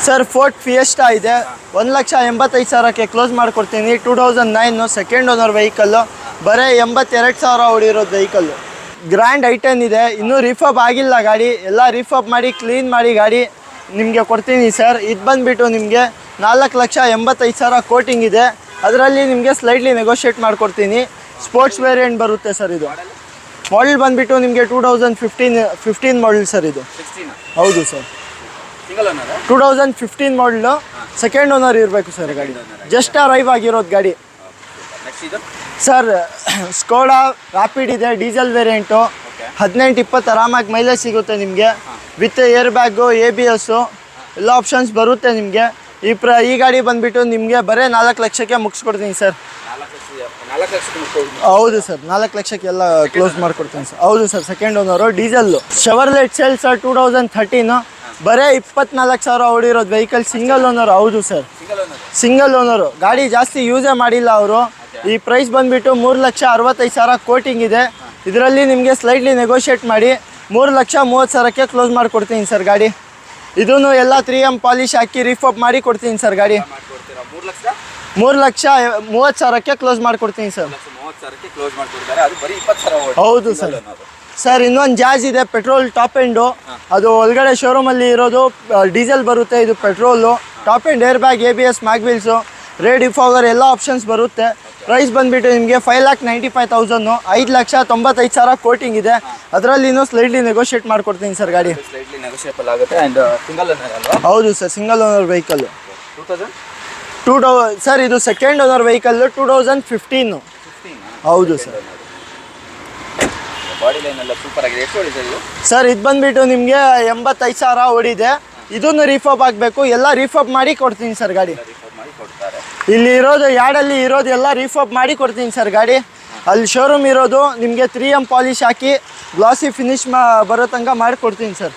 ಸರ್. ಫೋರ್ಟ್ ಫಿಯೆಸ್ಟಾ ಇದೆ, 1,85,000 ಕ್ಲೋಸ್ ಮಾಡಿಕೊಡ್ತೀನಿ. 2009 ಸೆಕೆಂಡ್ ಓನರ್ ವೆಹಿಕಲ್ಲು, ಬರೀ 82,000 ಓಡಿರೋದು ವೆಹಿಕಲ್ಲು. ಗ್ರ್ಯಾಂಡ್ i10 ಇದೆ, ಇನ್ನೂ ರೀಫಬ್ ಆಗಿಲ್ಲ ಗಾಡಿ. ಎಲ್ಲ ರೀಫಬ್ ಮಾಡಿ ಕ್ಲೀನ್ ಮಾಡಿ ಗಾಡಿ ನಿಮಗೆ ಕೊಡ್ತೀನಿ ಸರ್. ಇದು ಬಂದುಬಿಟ್ಟು ನಿಮಗೆ 4,85,000 ಕೋಟಿಂಗ್ ಇದೆ. ಅದರಲ್ಲಿ ನಿಮಗೆ ಸ್ಲೈಟ್ಲಿ ನೆಗೋಷಿಯೇಟ್ ಮಾಡಿಕೊಡ್ತೀನಿ. ಸ್ಪೋರ್ಟ್ಸ್ ವೇರಿಯಂಟ್ ಬರುತ್ತೆ ಸರ್. ಇದು ಮಾಡಲ್ ಬಂದುಬಿಟ್ಟು ನಿಮಗೆ 2015 ಮಾಡಲ್ ಸರ್ ಇದು. ಹೌದು ಸರ್, 2015 ಮಾಡಲು. ಸೆಕೆಂಡ್ ಓನರ್ ಇರಬೇಕು ಸರ್ ಗಾಡಿ. ಜಸ್ಟ್ ಅರೈವ್ ಆಗಿರೋದು ಗಾಡಿ ಸರ್. ಸ್ಕೋಡಾ ರ್ಯಾಪಿಡ್ ಇದೆ, ಡೀಸೆಲ್ ವೇರಿಯಂಟು. 18-20 ಆರಾಮಾಗಿ ಮೈಲೇಜ್ ಸಿಗುತ್ತೆ ನಿಮಗೆ. ವಿತ್ ಏರ್ ಬ್ಯಾಗು, ABSಸು ಎಲ್ಲ ಆಪ್ಷನ್ಸ್ ಬರುತ್ತೆ ನಿಮಗೆ. ಈ ಗಾಡಿ ಬಂದುಬಿಟ್ಟು ನಿಮಗೆ ಬರೀ 4 ಲಕ್ಷಕ್ಕೆ ಮುಗಿಸ್ಕೊಡ್ತೀನಿ ಸರ್. ಹೌದು ಸರ್, 4 ಲಕ್ಷಕ್ಕೆ ಎಲ್ಲ ಕ್ಲೋಸ್ ಮಾಡಿಕೊಡ್ತೀನಿ ಸರ್. ಹೌದು sir, second owner, diesel. Chevrolet sale sir, 2013 ಬರೀ 24,000 ಓಡಿರೋದು ವೆಹಿಕಲ್. Single owner. ಹೌದು ಸರ್, ಸಿಂಗಲ್ ಓನರು. ಗಾಡಿ ಜಾಸ್ತಿ ಯೂಸೇ ಮಾಡಿಲ್ಲ ಅವರು. ಈ ಪ್ರೈಸ್ ಬಂದುಬಿಟ್ಟು 3,65,000 ಕೋಟಿಂಗ್ ಇದೆ. ಇದರಲ್ಲಿ ನಿಮಗೆ ಸ್ಲೈಟ್ಲಿ ನೆಗೋಷಿಯೇಟ್ ಮಾಡಿ 3,30,000 ಕ್ಲೋಸ್ ಮಾಡಿಕೊಡ್ತೀನಿ ಸರ್ ಗಾಡಿ. ಇದೂ ಎಲ್ಲ 3M ಪಾಲಿಶ್ ಹಾಕಿ ರೀಫಪ್ ಮಾಡಿ ಕೊಡ್ತೀನಿ ಸರ್ ಗಾಡಿ. 3,30,000 ಕ್ಲೋಸ್ ಮಾಡಿಕೊಡ್ತೀನಿ ಸರ್. ಹೌದು ಸರ್. ಸರ್ ಇನ್ನೊಂದು ಜಾಜ್ ಇದೆ, ಪೆಟ್ರೋಲ್ ಟಾಪ್ ಎಂಡು. ಅದು ಒಳಗಡೆ ಶೋರೂಮಲ್ಲಿ ಇರೋದು ಡೀಸೆಲ್ ಬರುತ್ತೆ, ಇದು petrol. Top end, air bag, ABS, mag wheels, defogger ಎಲ್ಲ ಆಪ್ಷನ್ಸ್ ಬರುತ್ತೆ. ಪ್ರೈಸ್ ಬಂದುಬಿಟ್ಟು ನಿಮಗೆ 5,95,000, 5,95,000 ಕೋಟಿಂಗ್ ಇದೆ. ಅದರಲ್ಲಿ ಇನ್ನೂ ಸ್ಲೈಟ್ಲಿ ನೆಗೋಷಿಯೇಟ್ ಮಾಡಿಕೊಡ್ತೀನಿ ಸರ್ ಗಾಡಿ. ಹೌದು sir, single owner vehicle. Sir ಇದು ಸೆಕೆಂಡ್ ಓನರ್ ವೆಹಿಕಲ್ಲು, 2015. ಹೌದು ಸರ್. ಸರ್ ಇದು ಬಂದುಬಿಟ್ಟು ನಿಮಗೆ 85,000 ಓಡಿದೆ. ಇದನ್ನು ರೀಫಬ್ ಆಗಬೇಕು, ಎಲ್ಲ ರೀಫಬ್ ಮಾಡಿ ಕೊಡ್ತೀನಿ ಸರ್ ಗಾಡಿ. ಇಲ್ಲಿ ಇರೋದು ಯಾರ್ಡಲ್ಲಿ ಇರೋದು ಎಲ್ಲ ರೀಫಬ್ ಮಾಡಿ ಕೊಡ್ತೀನಿ ಸರ್ ಗಾಡಿ. ಅಲ್ಲಿ ಶೋರೂಮ್ ಇರೋದು ನಿಮಗೆ 3M ಪಾಲಿಶ್ ಹಾಕಿ ಗ್ಲಾಸಿ ಫಿನಿಶ್ ಬರೋ ತನಕ ಮಾಡಿಕೊಡ್ತೀನಿ ಸರ್.